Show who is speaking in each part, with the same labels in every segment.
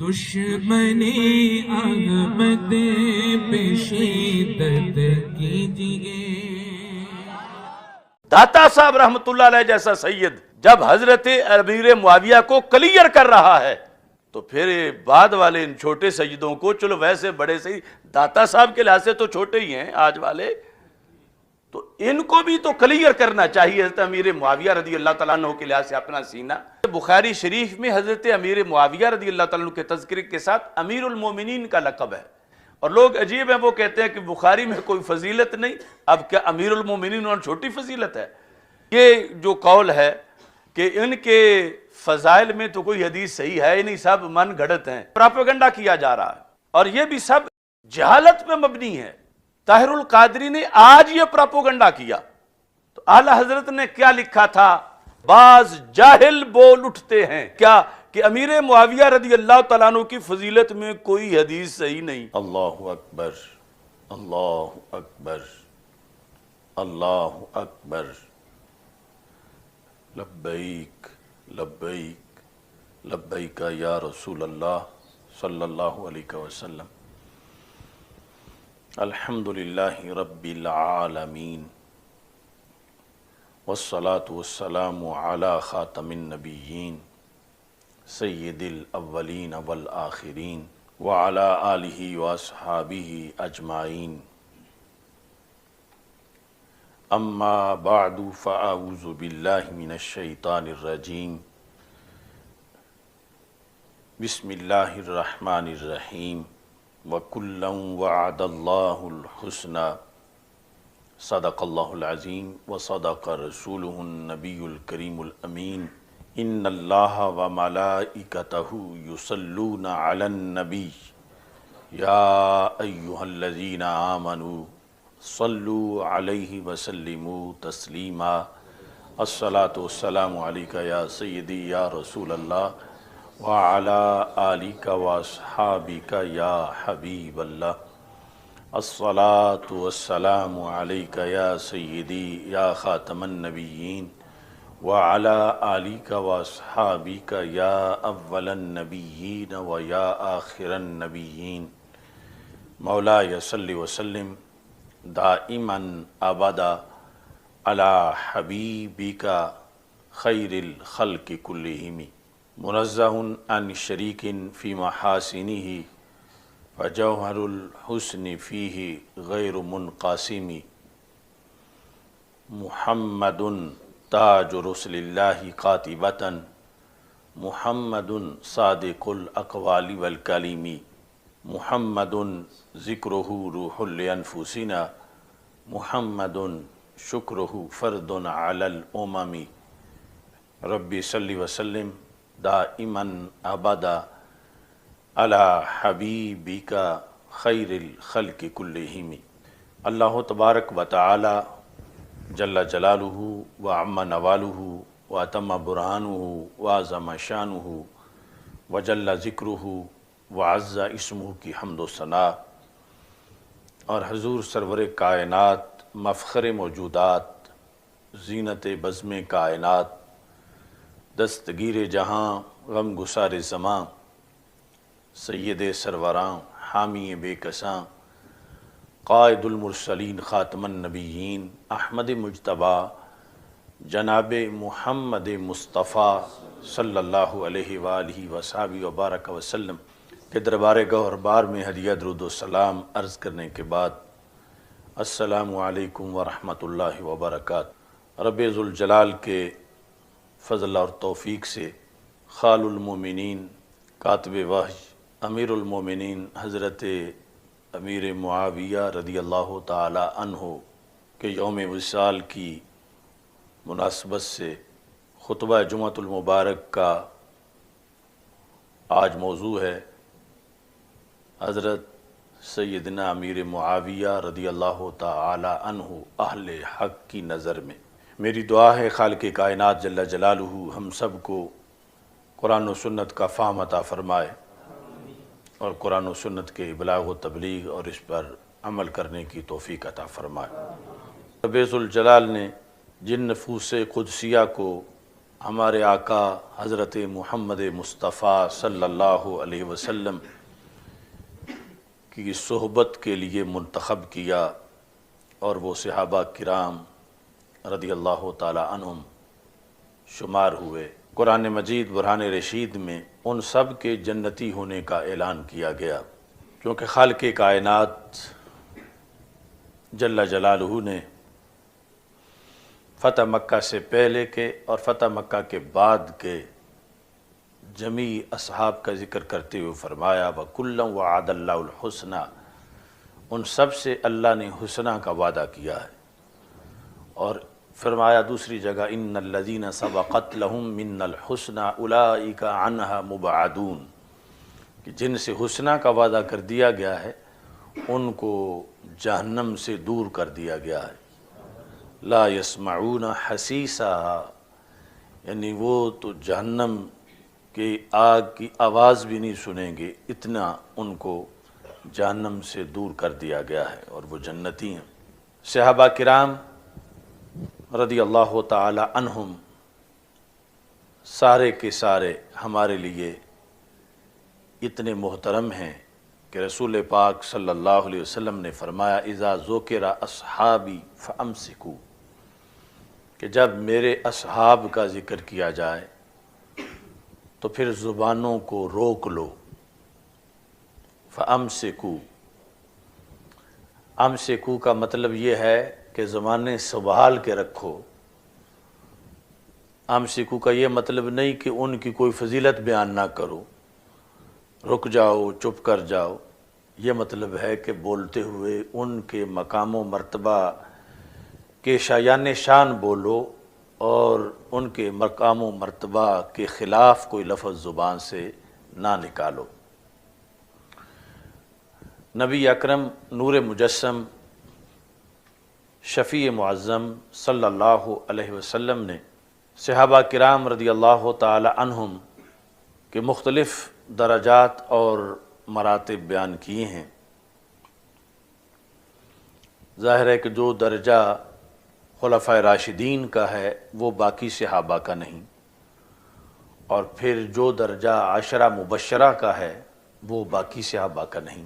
Speaker 1: دشمنی احمد پہ شدت کیجئے۔
Speaker 2: داتا صاحب رحمت اللہ علیہ جیسا سید جب حضرت امیر معاویہ کو کلیئر کر رہا ہے تو پھر بعد والے ان چھوٹے سیدوں کو، چلو ویسے بڑے سید داتا صاحب کے لحاظ سے تو چھوٹے ہی ہیں آج والے، تو ان کو بھی تو کلیئر کرنا چاہیے حضرت امیر معاویہ رضی اللہ تعالیٰ عنہ کے لحاظ سے اپنا سینہ۔ بخاری شریف میں حضرت امیر معاویہ رضی اللہ تعالیٰ عنہ کے تذکرے کے ساتھ امیر المومنین کا لقب ہے، اور لوگ عجیب ہیں، وہ کہتے ہیں کہ بخاری میں کوئی فضیلت نہیں، اب کیا امیر المومنین اور چھوٹی فضیلت ہے؟ یہ جو قول ہے کہ ان کے فضائل میں تو کوئی حدیث صحیح ہے نہیں، سب من گھڑت ہیں، پراپیگنڈا کیا جا رہا ہے، اور یہ بھی سب جہالت پہ مبنی ہے۔ طاہر القادری نے آج یہ پراپیگنڈا کیا تو اعلی حضرت نے کیا لکھا تھا؟ بعض جاہل بول اٹھتے ہیں کیا کہ امیر معاویہ رضی اللہ تعالیٰ عنہ کی فضیلت میں کوئی حدیث صحیح نہیں۔ اللہ اکبر، اللہ اکبر، اللہ اکبر، لبیک لبیک لبیک یا رسول اللہ صلی اللہ علیہ وسلم۔ الحمدللہ رب العالمین والصلاة والسلام علی خاتم النبیین سید الاولین والآخرین وعلی آلہ واصحابہ اجمعین، اما بعد فاعوذ باللہ من الشیطان الرجیم، بسم اللہ الرحمن الرحیم، وَكُلًّا وَعَدَ اللَّهُ الْحُسْنَى صدق اللہ العظیم وصدق رسولہ النبی الکریم الامین، ان اللہ وملائکتہ یصلون علی النبی یا ایہا الذین آمنوا صلوا علیہ وسلموا تسلیما۔ الصلاۃ والسلام علیک یا سیدی یا رسول اللہ وعلی آلک واصحابک یا حبیب اللہ۔ الصلاۃ والسلام علیک یا سیدی یا خاتم النبیین وعلی آلک واصحابک یا اول النبیین و یا آخر النبیین۔ مولاي صل وسلم دائما ابدا علی حبیبک خیر الخلق کلہم، منزہ عن شریک فی محاسنہ فجوہر الحسن فیہ غیر منقاسم، محمد تاج رسل اللہ قاطبۃ، محمد صادق الاقوال والکلم، محمد ذکرہ روح لانفسنا، محمد شکرہ فرد علی الامم۔ رب صلی وسلم دائما ابدا علی حبیبک خیر الخلق کلہم۔ اللہ تبارک و تعالی جل جلالہ وعم نوالہ واتم برہانہ وعظم شانہ وجل ذکرہ وعز اسمہ کی حمد و ثناء، اور حضور سرور کائنات، مفخر موجودات، زینت بزم کائنات، دستگیر جہاں، غم گسار زماں، سید سروراں، حامی بے کساں، قائد المرسلین، خاتم النبیین، احمد مجتبیٰ، جناب محمد مصطفیٰ صلی اللہ علیہ وآلہ وصحبہ وبارک وسلم کے دربار گوہر بار میں ہدیہ درود و سلام عرض کرنے کے بعد، السلام علیکم ورحمۃ اللہ وبرکاتہ۔ رب ذوالجلال کے فضل اور توفیق سے خال المومنین، کاتب وحی، امیر المومنین حضرت امیر معاویہ رضی اللہ تعالی عنہ کے یوم وصال کی مناسبت سے خطبہ جمعۃ المبارک کا آج موضوع ہے حضرت سیدنا امیر معاویہ رضی اللہ تعالی عنہ اہل حق کی نظر میں۔ میری دعا ہے خالق کائنات جل جلالہ ہم سب کو قرآن و سنت کا فہم عطا فرمائے، اور قرآن و سنت کے ابلاغ و تبلیغ اور اس پر عمل کرنے کی توفیق عطا فرمائے۔ رب ذوالجلال نے جن نفوس قدسیہ کو ہمارے آقا حضرت محمد مصطفیٰ صلی اللہ علیہ وسلم کی صحبت کے لیے منتخب کیا اور وہ صحابہ کرام رضی اللہ تعالی عنہم شمار ہوئے۔ قرآن مجید برہان رشید میں ان سب کے جنتی ہونے کا اعلان کیا گیا، کیونکہ خالق کائنات جل جلالہ نے فتح مکہ سے پہلے کے اور فتح مکہ کے بعد کے جمیع اصحاب کا ذکر کرتے ہوئے فرمایا وَكُلًّا وَعَدَ اللَّهُ الْحُسْنَى، ان سب سے اللہ نے حسنہ کا وعدہ کیا ہے۔ اور فرمایا دوسری جگہ إِنَّ الَّذِينَ سَبَقَتْ لَهُم مِّنَّ الْحُسْنَى أُولَٰئِكَ عَنْهَا مُبْعَدُونَ، کہ جن سے حسنہ کا وعدہ کر دیا گیا ہے ان کو جہنم سے دور کر دیا گیا ہے۔ لا يسمعون حسیسها، یعنی وہ تو جہنم کی آگ کی آواز بھی نہیں سنیں گے، اتنا ان کو جہنم سے دور کر دیا گیا ہے، اور وہ جنتی ہیں۔ صحابہ کرام رضی اللہ تعالی عنہم سارے کے سارے ہمارے لیے اتنے محترم ہیں کہ رسول پاک صلی اللہ علیہ وسلم نے فرمایا اذا ذکر اصحابی فامسکوا، کہ جب میرے اصحاب کا ذکر کیا جائے تو پھر زبانوں کو روک لو۔ فامسکوا، امسکوا کا مطلب یہ ہے کہ زبانیں سنبھال کے رکھو۔ امسکوا کا یہ مطلب نہیں کہ ان کی کوئی فضیلت بیان نہ کرو، رک جاؤ، چپ کر جاؤ۔ یہ مطلب ہے کہ بولتے ہوئے ان کے مقام و مرتبہ کے شایان شان بولو، اور ان کے مقام و مرتبہ کے خلاف کوئی لفظ زبان سے نہ نکالو۔ نبی اکرم نور مجسم شفیع معظم صلی اللہ علیہ وسلم نے صحابہ کرام رضی اللہ تعالی عنہم کے مختلف درجات اور مراتب بیان کیے ہیں۔ ظاہر ہے کہ جو درجہ خلفائے راشدین کا ہے وہ باقی صحابہ کا نہیں، اور پھر جو درجہ عشرہ مبشرہ کا ہے وہ باقی صحابہ کا نہیں۔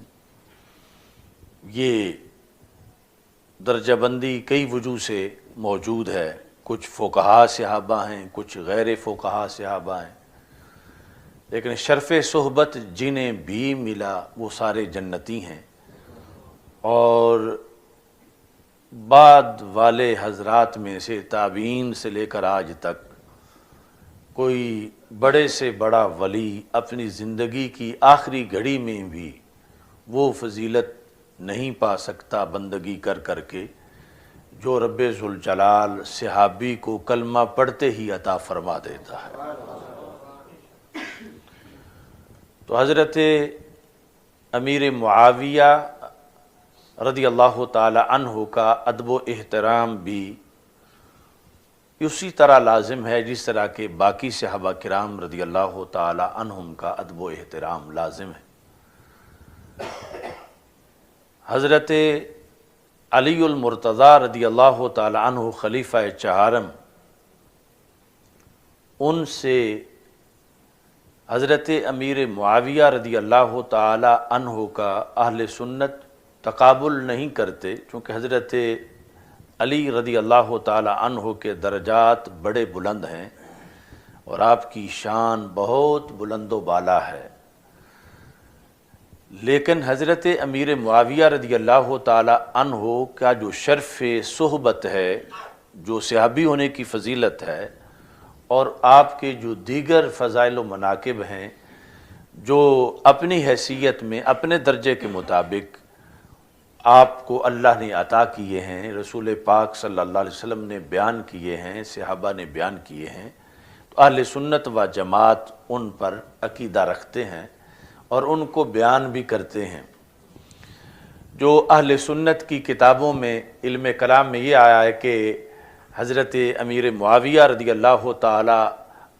Speaker 2: یہ درجہ بندی کئی وجوہ سے موجود ہے، کچھ فقہا صحابہ ہیں، کچھ غیر فقہا صحابہ ہیں، لیکن شرف صحبت جنہیں بھی ملا وہ سارے جنتی ہیں۔ اور بعد والے حضرات میں سے تابعین سے لے کر آج تک کوئی بڑے سے بڑا ولی اپنی زندگی کی آخری گھڑی میں بھی وہ فضیلت نہیں پا سکتا بندگی کر کر کے جو رب ذوالجلال صحابی کو کلمہ پڑھتے ہی عطا فرما دیتا ہے۔ تو حضرت امیر معاویہ رضی اللہ تعالی عنہ کا ادب و احترام بھی اسی طرح لازم ہے جس طرح کہ باقی صحابہ کرام رضی اللہ تعالی عنہم کا ادب و احترام لازم ہے۔ حضرت علی المرتضیٰ رضی اللہ تعالی عنہ خلیفہ چہارم، ان سے حضرت امیر معاویہ رضی اللہ تعالی عنہ کا اہل سنت تقابل نہیں کرتے، چونکہ حضرت علی رضی اللہ تعالی عنہ کے درجات بڑے بلند ہیں اور آپ کی شان بہت بلند و بالا ہے، لیکن حضرت امیر معاویہ رضی اللہ تعالی عنہ کا جو شرف صحبت ہے، جو صحابی ہونے کی فضیلت ہے، اور آپ کے جو دیگر فضائل و مناقب ہیں جو اپنی حیثیت میں اپنے درجے کے مطابق آپ کو اللہ نے عطا کیے ہیں، رسول پاک صلی اللہ علیہ وسلم نے بیان کیے ہیں، صحابہ نے بیان کیے ہیں، تو اہل سنت و جماعت ان پر عقیدہ رکھتے ہیں اور ان کو بیان بھی کرتے ہیں۔ جو اہل سنت کی کتابوں میں علم کلام میں یہ آیا ہے کہ حضرت امیر معاویہ رضی اللہ تعالی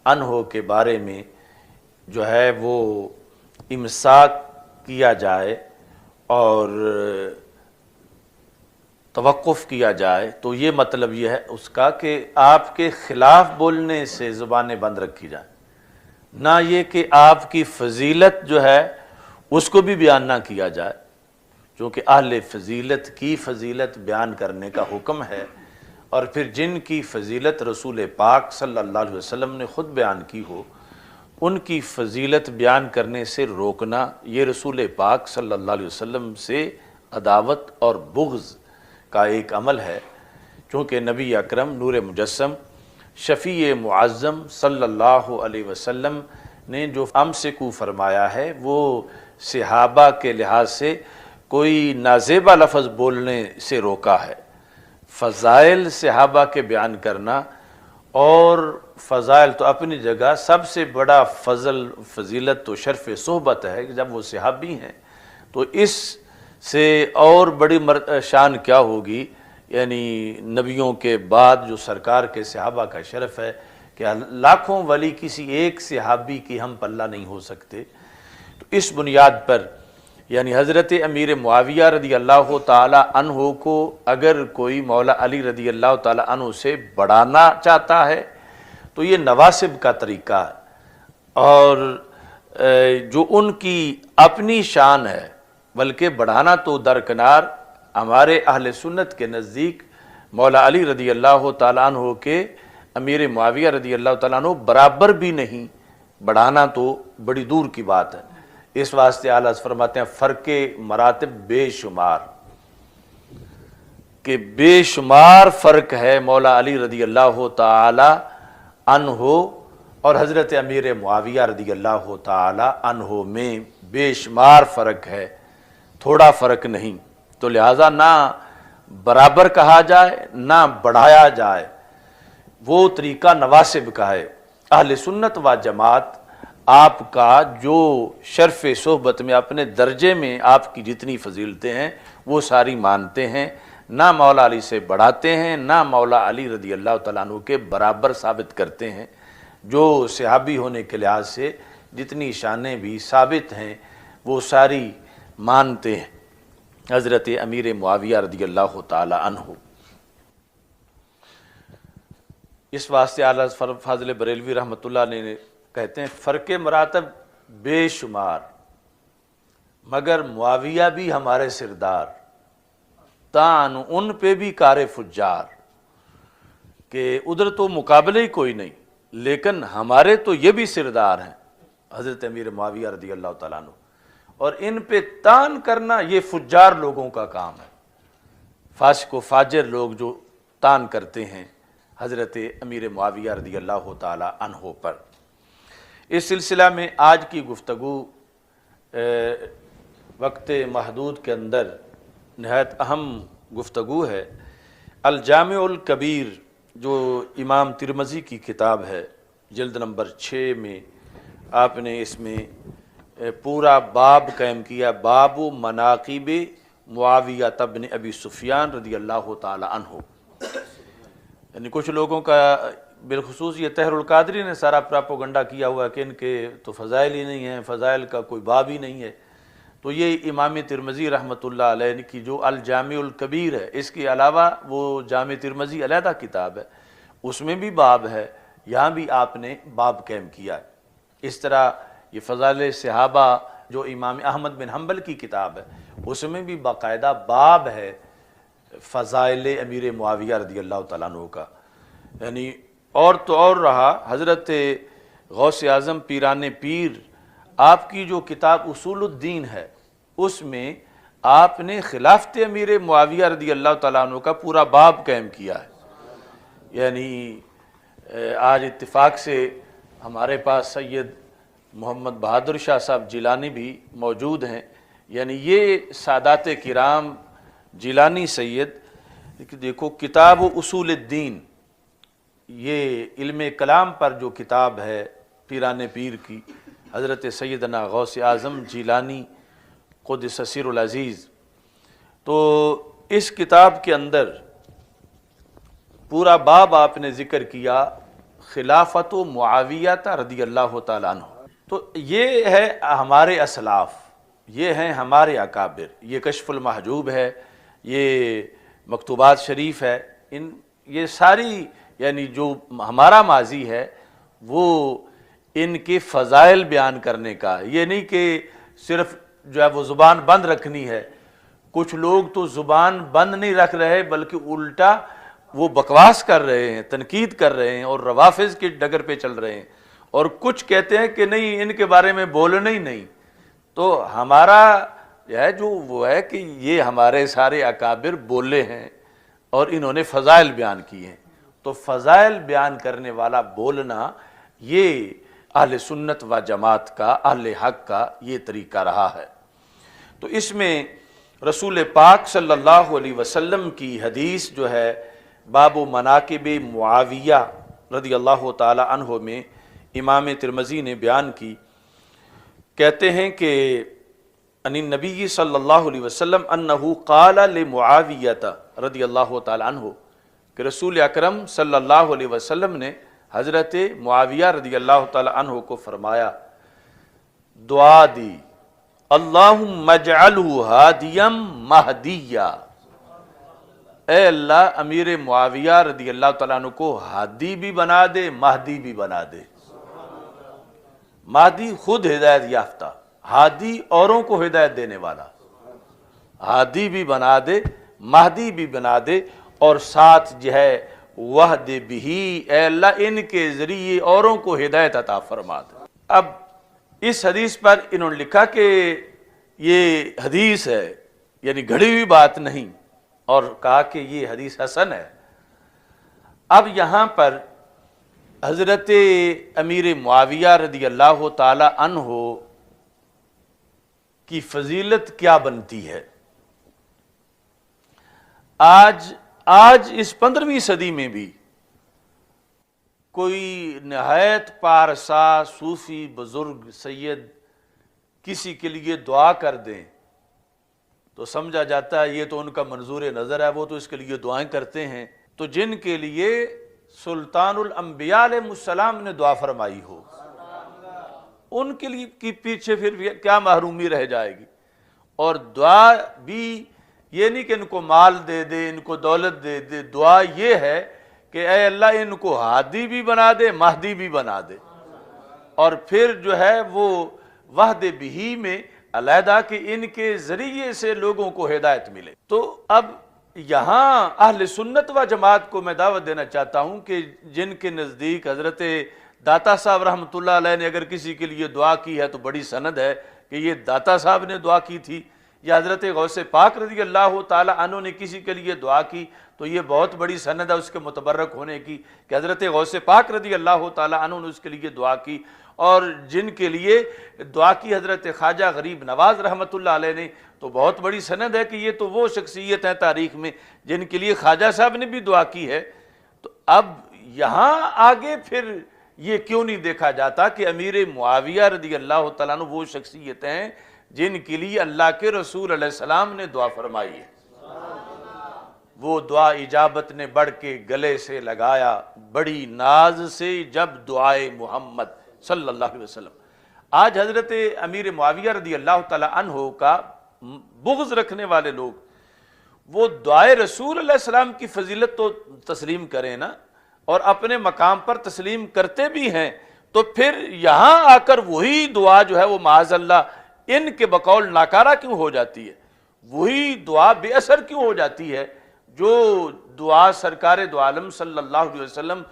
Speaker 2: عنہ کے بارے میں جو ہے وہ امساک کیا جائے اور توقف کیا جائے تو یہ مطلب یہ ہے اس کا کہ آپ کے خلاف بولنے سے زبانیں بند رکھی جائیں، نہ یہ کہ آپ کی فضیلت جو ہے اس کو بھی بیان نہ کیا جائے، چونکہ اہل فضیلت کی فضیلت بیان کرنے کا حکم ہے، اور پھر جن کی فضیلت رسول پاک صلی اللہ علیہ وسلم نے خود بیان کی ہو ان کی فضیلت بیان کرنے سے روکنا، یہ رسول پاک صلی اللہ علیہ وسلم سے عداوت اور بغض کا ایک عمل ہے، چونکہ نبی اکرم نور مجسم شفیع معظم صلی اللہ علیہ وسلم نے جو امسکو فرمایا ہے وہ صحابہ کے لحاظ سے کوئی نازیبا لفظ بولنے سے روکا ہے۔ فضائل صحابہ کے بیان کرنا، اور فضائل تو اپنی جگہ سب سے بڑا فضیلت تو شرف صحبت ہے کہ جب وہ صحابی ہیں تو اس سے اور بڑی شان کیا ہوگی، یعنی نبیوں کے بعد جو سرکار کے صحابہ کا شرف ہے کہ لاکھوں ولی کسی ایک صحابی کی ہم پلہ نہیں ہو سکتے۔ تو اس بنیاد پر یعنی حضرت امیر معاویہ رضی اللہ تعالی عنہ کو اگر کوئی مولا علی رضی اللہ تعالی عنہ سے بڑھانا چاہتا ہے تو یہ نواسب کا طریقہ ہے، اور جو ان کی اپنی شان ہے، بلکہ بڑھانا تو درکنار، ہمارے اہل سنت کے نزدیک مولا علی رضی اللہ تعالیٰ عنہ کے امیر معاویہ رضی اللہ تعالیٰ عنہ برابر بھی نہیں، بڑھانا تو بڑی دور کی بات ہے۔ اس واسطے اعلیٰ فرماتے ہیں فرق مراتب بے شمار، کہ بے شمار فرق ہے مولا علی رضی اللہ تعالی عنہ اور حضرت امیر معاویہ رضی اللہ تعالی عنہ میں بے شمار فرق ہے، تھوڑا فرق نہیں، تو لہٰذا نہ برابر کہا جائے نہ بڑھایا جائے، وہ طریقہ نواسب کا ہے۔ اہل سنت و جماعت آپ کا جو شرف صحبت میں اپنے درجے میں آپ کی جتنی فضیلتیں ہیں وہ ساری مانتے ہیں، نہ مولا علی سے بڑھاتے ہیں نہ مولا علی رضی اللہ تعالیٰ عنہ کے برابر ثابت کرتے ہیں۔ جو صحابی ہونے کے لحاظ سے جتنی شانیں بھی ثابت ہیں وہ ساری مانتے ہیں حضرت امیر معاویہ رضی اللہ تعالی عنہ۔ اس واسطے اعلیٰ فاضل بریلوی رحمۃ اللہ نے کہتے ہیں فرق مراتب بے شمار، مگر معاویہ بھی ہمارے سردار، تان ان پہ بھی کار فجار، کہ ادھر تو مقابلے ہی کوئی نہیں، لیکن ہمارے تو یہ بھی سردار ہیں حضرت امیر معاویہ رضی اللہ تعالیٰ عنہ، اور ان پہ تان کرنا یہ فجار لوگوں کا کام ہے، فاسق و فاجر لوگ جو تان کرتے ہیں حضرت امیر معاویہ رضی اللہ تعالی عنہ پر۔ اس سلسلہ میں آج کی گفتگو وقت محدود کے اندر نہایت اہم گفتگو ہے۔ الجامع الکبیر جو امام ترمذی کی کتاب ہے، جلد نمبر 6 میں آپ نے اس میں پورا باب قائم کیا، باب مناقب معاویہ بن ابی سفیان رضی اللہ تعالی عنہ۔ یعنی کچھ لوگوں کا بالخصوص یہ طاہر القادری نے سارا پراپوگنڈا کیا ہوا کہ ان کے تو فضائل ہی نہیں ہیں، فضائل کا کوئی باب ہی نہیں ہے، تو یہ امام ترمذی رحمۃ اللہ علیہ کی جو الجامع الکبیر ہے، اس کے علاوہ وہ جامع ترمذی علیحدہ کتاب ہے، اس میں بھی باب ہے، یہاں بھی آپ نے باب قائم کیا ہے۔ اس طرح یہ فضائل صحابہ جو امام احمد بن حنبل کی کتاب ہے، اس میں بھی باقاعدہ باب ہے فضائل امیر معاویہ رضی اللہ تعالیٰ عنہ کا۔ یعنی اور تو اور رہا، حضرت غوث اعظم پیران پیر آپ کی جو کتاب اصول الدین ہے، اس میں آپ نے خلافت امیر معاویہ رضی اللہ تعالیٰ عنہ کا پورا باب قائم کیا ہے۔ یعنی آج اتفاق سے ہمارے پاس سید محمد بہادر شاہ صاحب جیلانی بھی موجود ہیں، یعنی یہ سادات کرام جیلانی سید، دیکھو کتاب اصول الدین، یہ علم کلام پر جو کتاب ہے پیران پیر کی، حضرت سیدنا غوث اعظم جیلانی قدس سر العزیز، تو اس کتاب کے اندر پورا باب آپ نے ذکر کیا خلافت معاویہ رضی اللہ تعالیٰ عنہ۔ تو یہ ہے ہمارے اسلاف، یہ ہیں ہمارے اکابر، یہ کشف المحجوب ہے، یہ مکتوبات شریف ہے، یہ ساری یعنی جو ہمارا ماضی ہے وہ ان کے فضائل بیان کرنے کا، یہ نہیں کہ صرف جو ہے وہ زبان بند رکھنی ہے۔ کچھ لوگ تو زبان بند نہیں رکھ رہے بلکہ الٹا وہ بکواس کر رہے ہیں، تنقید کر رہے ہیں اور روافض کے ڈگر پہ چل رہے ہیں، اور کچھ کہتے ہیں کہ نہیں ان کے بارے میں بولنا ہی نہیں۔ تو ہمارا ہے جو وہ ہے کہ یہ ہمارے سارے اکابر بولے ہیں اور انہوں نے فضائل بیان کیے ہیں، تو فضائل بیان کرنے والا بولنا یہ اہل سنت و جماعت کا، اہل حق کا یہ طریقہ رہا ہے۔ تو اس میں رسول پاک صلی اللہ علیہ وسلم کی حدیث جو ہے باب مناقب معاویہ رضی اللہ تعالی عنہ میں امام ترمذی نے بیان کی، کہتے ہیں کہ ان النبی صلی اللہ علیہ وسلم انہ قال لمعاویہ رضی اللہ تعالی عنہ، کہ رسول اکرم صلی اللہ علیہ وسلم نے حضرت معاویہ رضی اللہ تعالی عنہ کو فرمایا، دعا دی، اللہم اجعلہ ہادیا مہدیا، اے اللہ امیر معاویہ رضی اللہ تعالیٰ عنہ کو ہادی بھی بنا دے، مہدی بھی بنا دے۔ مہدی خود ہدایت یافتہ، ہادی اوروں کو ہدایت دینے والا، ہادی بھی بنا دے، مہدی بھی بنا دے، اور ساتھ جو ہے وحد بہی، اے اللہ ان کے ذریعے اوروں کو ہدایت عطا فرما دے۔ اب اس حدیث پر انہوں نے لکھا کہ یہ حدیث ہے، یعنی گھڑی ہوئی بات نہیں، اور کہا کہ یہ حدیث حسن ہے۔ اب یہاں پر حضرت امیر معاویہ رضی اللہ تعالی عنہ کی فضیلت کیا بنتی ہے؟ آج اس 15ویں صدی میں بھی کوئی نہایت پارسا صوفی بزرگ سید کسی کے لیے دعا کر دیں تو سمجھا جاتا ہے یہ تو ان کا منظور نظر ہے، وہ تو اس کے لیے دعائیں کرتے ہیں۔ تو جن کے لیے سلطان الانبیاء علیہ السلام نے دعا فرمائی ہو، ان کے لیے کی پیچھے پھر کیا محرومی رہ جائے گی؟ اور دعا بھی یہ نہیں کہ ان کو مال دے دے، ان کو دولت دے دے، دعا یہ ہے کہ اے اللہ ان کو ہادی بھی بنا دے، مہدی بھی بنا دے، اور پھر جو ہے وہ وحد بہی میں علیحدہ کہ ان کے ذریعے سے لوگوں کو ہدایت ملے۔ تو اب یہاں اہل سنت و جماعت کو میں دعوت دینا چاہتا ہوں کہ جن کے نزدیک حضرت داتا صاحب رحمۃ اللہ علیہ نے اگر کسی کے لیے دعا کی ہے تو بڑی سند ہے کہ یہ داتا صاحب نے دعا کی تھی، یا حضرت غوث پاک رضی اللہ تعالی عنہ نے کسی کے لیے دعا کی تو یہ بہت بڑی سند ہے اس کے متبرک ہونے کی کہ حضرت غوث پاک رضی اللہ تعالی عنہ نے اس کے لیے دعا کی، اور جن کے لیے دعا کی حضرت خواجہ غریب نواز رحمۃ اللہ علیہ نے، تو بہت بڑی سند ہے کہ یہ تو وہ شخصیت ہیں تاریخ میں جن کے لیے خواجہ صاحب نے بھی دعا کی ہے۔ تو اب یہاں آگے پھر یہ کیوں نہیں دیکھا جاتا کہ امیر معاویہ رضی اللہ تعالیٰ عنہ وہ شخصیت ہیں جن کے لیے اللہ کے رسول علیہ السلام نے دعا فرمائی ہے؟ وہ دعا اجابت نے بڑھ کے گلے سے لگایا بڑی ناز سے جب دعائے محمد صلی اللہ علیہ وسلم۔ آج حضرت امیر معاویہ رضی اللہ تعالی عنہ کا بغض رکھنے والے لوگ وہ دعائے رسول علیہ السلام کی فضیلت تو تسلیم کریں نا، اور اپنے مقام پر تسلیم کرتے بھی ہیں، تو پھر یہاں آ کر وہی دعا جو ہے وہ معاذ اللہ ان کے بقول ناکارہ کیوں ہو جاتی ہے؟ وہی دعا بے اثر کیوں ہو جاتی ہے جو دعا سرکار دو عالم صلی اللہ علیہ وسلم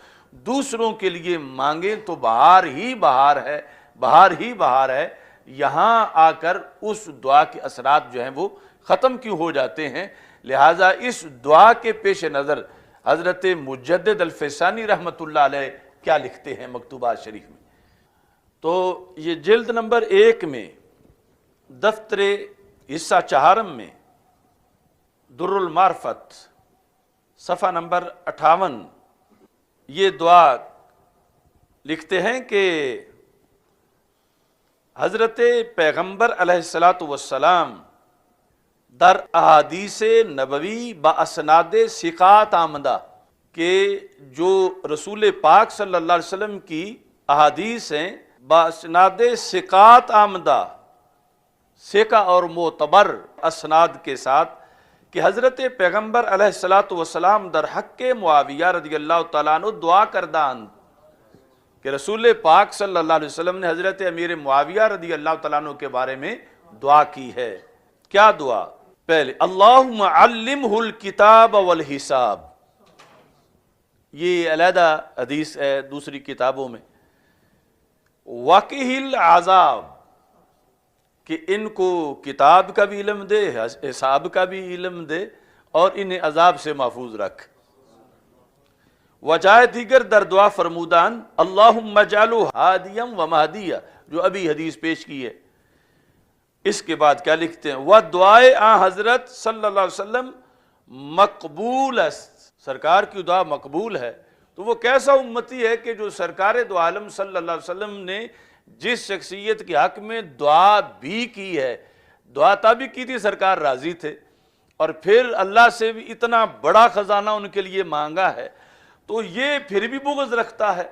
Speaker 2: دوسروں کے لیے مانگیں تو بہار ہی بہار ہے، بہار ہی بہار ہے، یہاں آ کر اس دعا کے اثرات جو ہیں وہ ختم کیوں ہو جاتے ہیں؟ لہٰذا اس دعا کے پیش نظر حضرت مجدد الفسانی رحمۃ اللہ علیہ کیا لکھتے ہیں مکتوبات شریف میں؟ تو یہ جلد نمبر 1 میں دفتر حصہ 4 میں در المعرفت صفحہ نمبر 58 یہ دعا لکھتے ہیں کہ حضرت پیغمبر علیہ السلام در احادیث نبوی با اسناد ثقات آمدہ، کہ جو رسول پاک صلی اللہ علیہ وسلم کی احادیث ہیں با اسناد ثقات آمدہ، ثقہ اور معتبر اسناد کے ساتھ، کہ حضرت پیغمبر علیہ الصلوۃ والسلام در حق معاویہ رضی اللہ تعالیٰ عنہ دعا کردان کہ رسول پاک صلی اللہ علیہ وسلم نے حضرت امیر معاویہ رضی اللہ تعالیٰ عنہ کے بارے میں دعا کی ہے. کیا دعا؟ پہلے اللہم علمہ الکتاب والحساب، یہ علیحدہ حدیث ہے دوسری کتابوں میں. وقہ العذاب، کہ ان کو کتاب کا بھی علم دے، حساب کا بھی علم دے، اور انہیں عذاب سے محفوظ رکھ. وجائے دیگر در دعا فرمودان اللہم اجعلہ ہادیا و مہدیا، جو ابھی حدیث پیش کی ہے. اس کے بعد کیا لکھتے ہیں؟ وہ دعائے حضرت صلی اللہ علیہ وسلم مقبول است، سرکار کی دعا مقبول ہے. تو وہ کیسا امتی ہے کہ جو سرکار دو عالم صلی اللہ علیہ وسلم نے جس شخصیت کے حق میں دعا بھی کی ہے، دعا تب بھی کی تھی، سرکار راضی تھے، اور پھر اللہ سے بھی اتنا بڑا خزانہ ان کے لیے مانگا ہے، تو یہ پھر بھی بغض رکھتا ہے،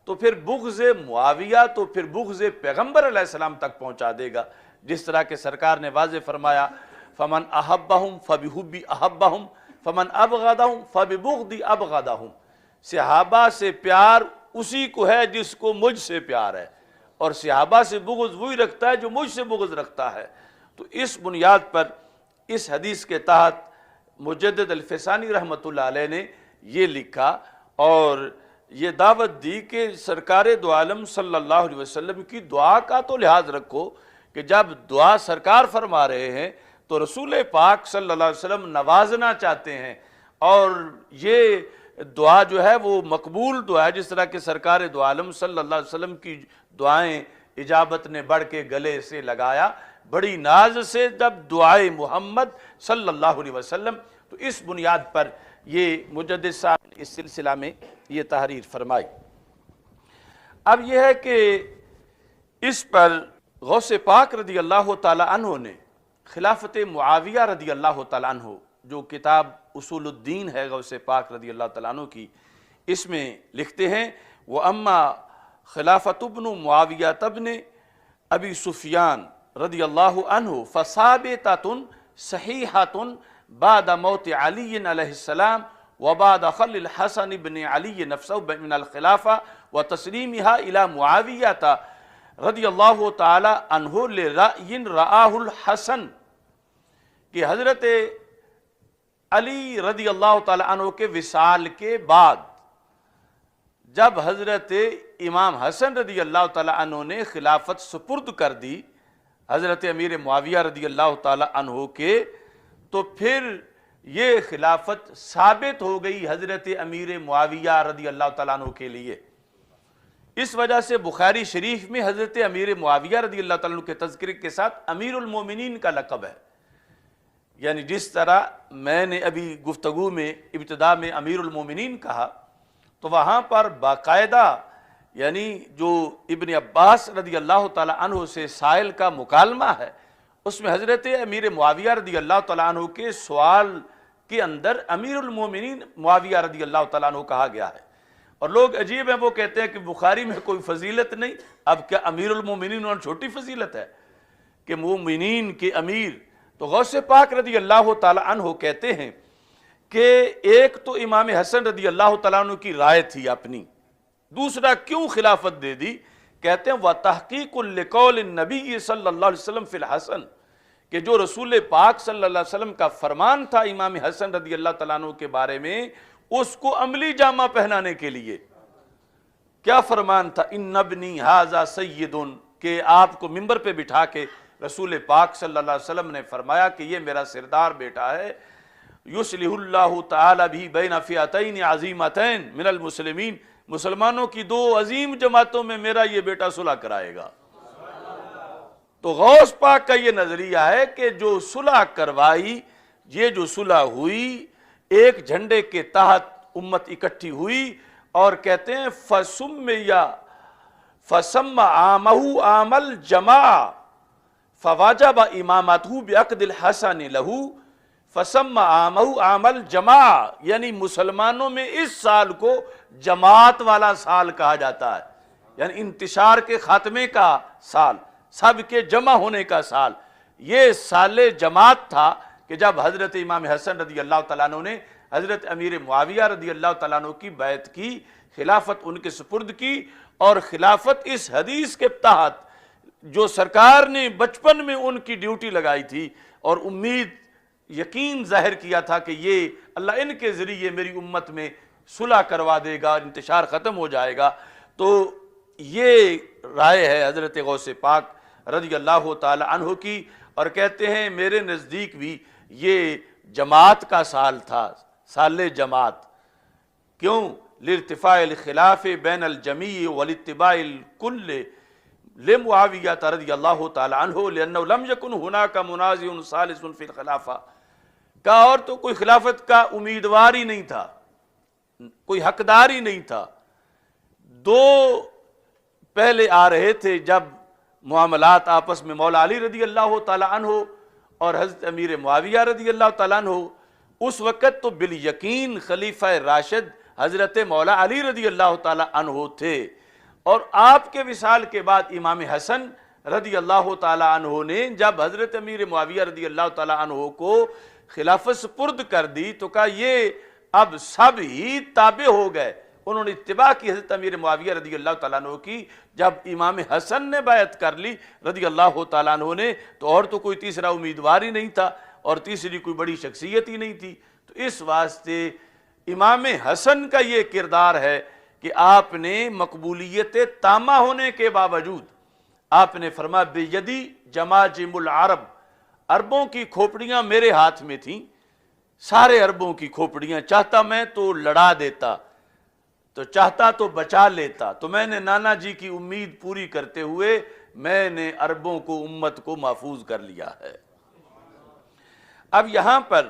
Speaker 2: تو پھر بغض معاویہ تو پھر بغض پیغمبر علیہ السلام تک پہنچا دے گا. جس طرح کہ سرکار نے واضح فرمایا فمن احبہم فبحبی احبہم فمن ابغضہم فببغضی ابغضہم، صحابہ سے پیار اسی کو ہے جس کو مجھ سے پیار ہے، اور صحابہ سے بغض وہی رکھتا ہے جو مجھ سے بغض رکھتا ہے. تو اس بنیاد پر اس حدیث کے تحت مجدد الفسانی رحمۃ اللہ علیہ نے یہ لکھا اور یہ دعوت دی کہ سرکار دو عالم صلی اللہ علیہ وسلم کی دعا کا تو لحاظ رکھو کہ جب دعا سرکار فرما رہے ہیں تو رسول پاک صلی اللہ علیہ وسلم نوازنا چاہتے ہیں، اور یہ دعا جو ہے وہ مقبول دعا ہے. جس طرح کہ سرکار دو عالم صلی اللہ علیہ وسلم کی دعائیں اجابت نے بڑھ کے گلے سے لگایا بڑی ناز سے، جب دعائے محمد صلی اللہ علیہ وسلم. تو اس بنیاد پر یہ مجدد صاحب اس سلسلہ میں یہ تحریر فرمائی. اب یہ ہے کہ اس پر غوث پاک رضی اللہ تعالی عنہ نے خلافت معاویہ رضی اللہ تعالی عنہ، جو کتاب اصول الدین ہے غوث پاک رضی اللہ تعالیٰ عنہ کی، اس میں لکھتے ہیں وَأَمَّا خلافت ابن معاویہ ابن ابی سفیان رضی اللہ عنہ فثابتۃ صحیحۃ بعد موت علی علیہ السلام وبعد خل الحسن بن علی نفسہ من الخلافہ وتسلیمها الى معاویہ رضی اللہ تعالی عنہ لرأی رآہ الحسن، کہ حضرت علی رضی اللہ تعالی عنہ کے وصال کے بعد جب حضرت امام حسن رضی اللہ تعالی عنہ نے خلافت سپرد کر دی حضرت امیر معاویہ رضی اللہ تعالی عنہ کے، تو پھر یہ خلافت ثابت ہو گئی حضرت امیر معاویہ رضی اللہ تعالیٰ عنہ کے لیے. اس وجہ سے بخاری شریف میں حضرت امیر معاویہ رضی اللہ تعالیٰ عنہ کے تذکرے کے ساتھ امیر المومنین کا لقب ہے. یعنی جس طرح میں نے ابھی گفتگو میں ابتدا میں امیر المومنین کہا، تو وہاں پر باقاعدہ یعنی جو ابن عباس رضی اللہ تعالیٰ عنہ سے سائل کا مکالمہ ہے، اس میں حضرت امیر معاویہ رضی اللہ تعالیٰ عنہ کے سوال کے اندر امیر المومنین معاویہ رضی اللہ تعالیٰ عنہ کہا گیا ہے. اور لوگ عجیب ہیں، وہ کہتے ہیں کہ بخاری میں کوئی فضیلت نہیں. اب کیا امیر المومنین اور چھوٹی فضیلت ہے کہ مومنین کے امیر؟ تو غوث پاک رضی اللہ تعالیٰ عنہ کہتے ہیں کہ ایک تو امام حسن رضی اللہ تعالیٰ عنہ کی رائے تھی اپنی، دوسرا کیوں خلافت دے دی؟ کہتے ہیں وَتَحْقِيقٌ لِقَوْلِ النَّبِيِّ صلی اللہ علیہ وسلم فی الحسن، کہ جو رسول پاک صلی اللہ علیہ وسلم کا فرمان تھا امام حسن رضی اللہ تعالیٰ عنہ کے بارے میں، اس کو عملی جامہ پہنانے کے لیے کیا فرمان تھا؟ ان ابنی ھذا سید، کہ آپ کو ممبر پہ بٹھا کے رسول پاک صلی اللہ علیہ وسلم نے فرمایا کہ یہ میرا سردار بیٹا ہے، یصلح اللہ تعالی بھی بین فئتین عظیمتین من المسلمین، مسلمانوں کی دو عظیم جماعتوں میں میرا یہ بیٹا صلح کرائے گا. تو غوث پاک کا یہ نظریہ ہے کہ جو صلح کروائی، یہ جو صلح ہوئی، ایک جھنڈے کے تحت امت اکٹھی ہوئی، اور کہتے ہیں فسم عامہ عام الجماع فواجب امامتہ بعقد الحسن لہو فسم عامہ عام الجماع، یعنی مسلمانوں میں اس سال کو جماعت والا سال کہا جاتا ہے، یعنی انتشار کے خاتمے کا سال، سب کے جمع ہونے کا سال. یہ سال جماعت تھا کہ جب حضرت امام حسن رضی اللہ تعالیٰ عنہ نے حضرت امیر معاویہ رضی اللہ تعالیٰ عنہ کی بیعت کی، خلافت ان کے سپرد کی، اور خلافت اس حدیث کے تحت جو سرکار نے بچپن میں ان کی ڈیوٹی لگائی تھی اور امید یقین ظاہر کیا تھا کہ یہ اللہ ان کے ذریعے میری امت میں صلح کروا دے گا، انتشار ختم ہو جائے گا، تو یہ رائے ہے حضرت غوث پاک رضی اللہ تعالی عنہ کی، اور کہتے ہیں میرے نزدیک بھی یہ جماعت کا سال تھا، سال جماعت۔ کیوں؟ لارتفاع الخلاف بین الجمیع والاتباع الکل لمعاویہ رضی اللہ تعالی عنہ لأنہ لم یکن ہناک منازع ثالث فی الخلافہ، کہا اور تو کوئی خلافت کا امیدوار ہی نہیں تھا، کوئی حقدار ہی نہیں تھا، دو پہلے آ رہے تھے جب معاملات آپس میں مولا علی رضی اللہ تعالی عنہ اور حضرت امیر معاویہ رضی اللہ تعالیٰ عنہ، اس وقت تو بالیقین خلیفہ راشد حضرت مولا علی رضی اللہ تعالیٰ عنہ تھے، اور آپ کے وصال کے بعد امام حسن رضی اللہ تعالیٰ عنہ نے جب حضرت امیر معاویہ رضی اللہ تعالیٰ عنہ کو خلافت سپرد کر دی تو کہا یہ اب سب ہی تابع ہو گئے، انہوں نے اتباع کی حضرت امیر معاویہ رضی اللہ تعالیٰ عنہ کی۔ جب امام حسن نے بیعت کر لی رضی اللہ تعالیٰ عنہ نے تو اور تو کوئی تیسرا امیدوار ہی نہیں تھا اور تیسری کوئی بڑی شخصیت ہی نہیں تھی، تو اس واسطے امام حسن کا یہ کردار ہے کہ آپ نے مقبولیت تامہ ہونے کے باوجود آپ نے فرمایا بیدی جماجم العرب، عربوں کی کھوپڑیاں میرے ہاتھ میں تھیں، سارے عربوں کی کھوپڑیاں، چاہتا میں تو لڑا دیتا، تو چاہتا تو بچا لیتا، تو میں نے نانا جی کی امید پوری کرتے ہوئے میں نے عربوں کو امت کو محفوظ کر لیا ہے۔ اب یہاں پر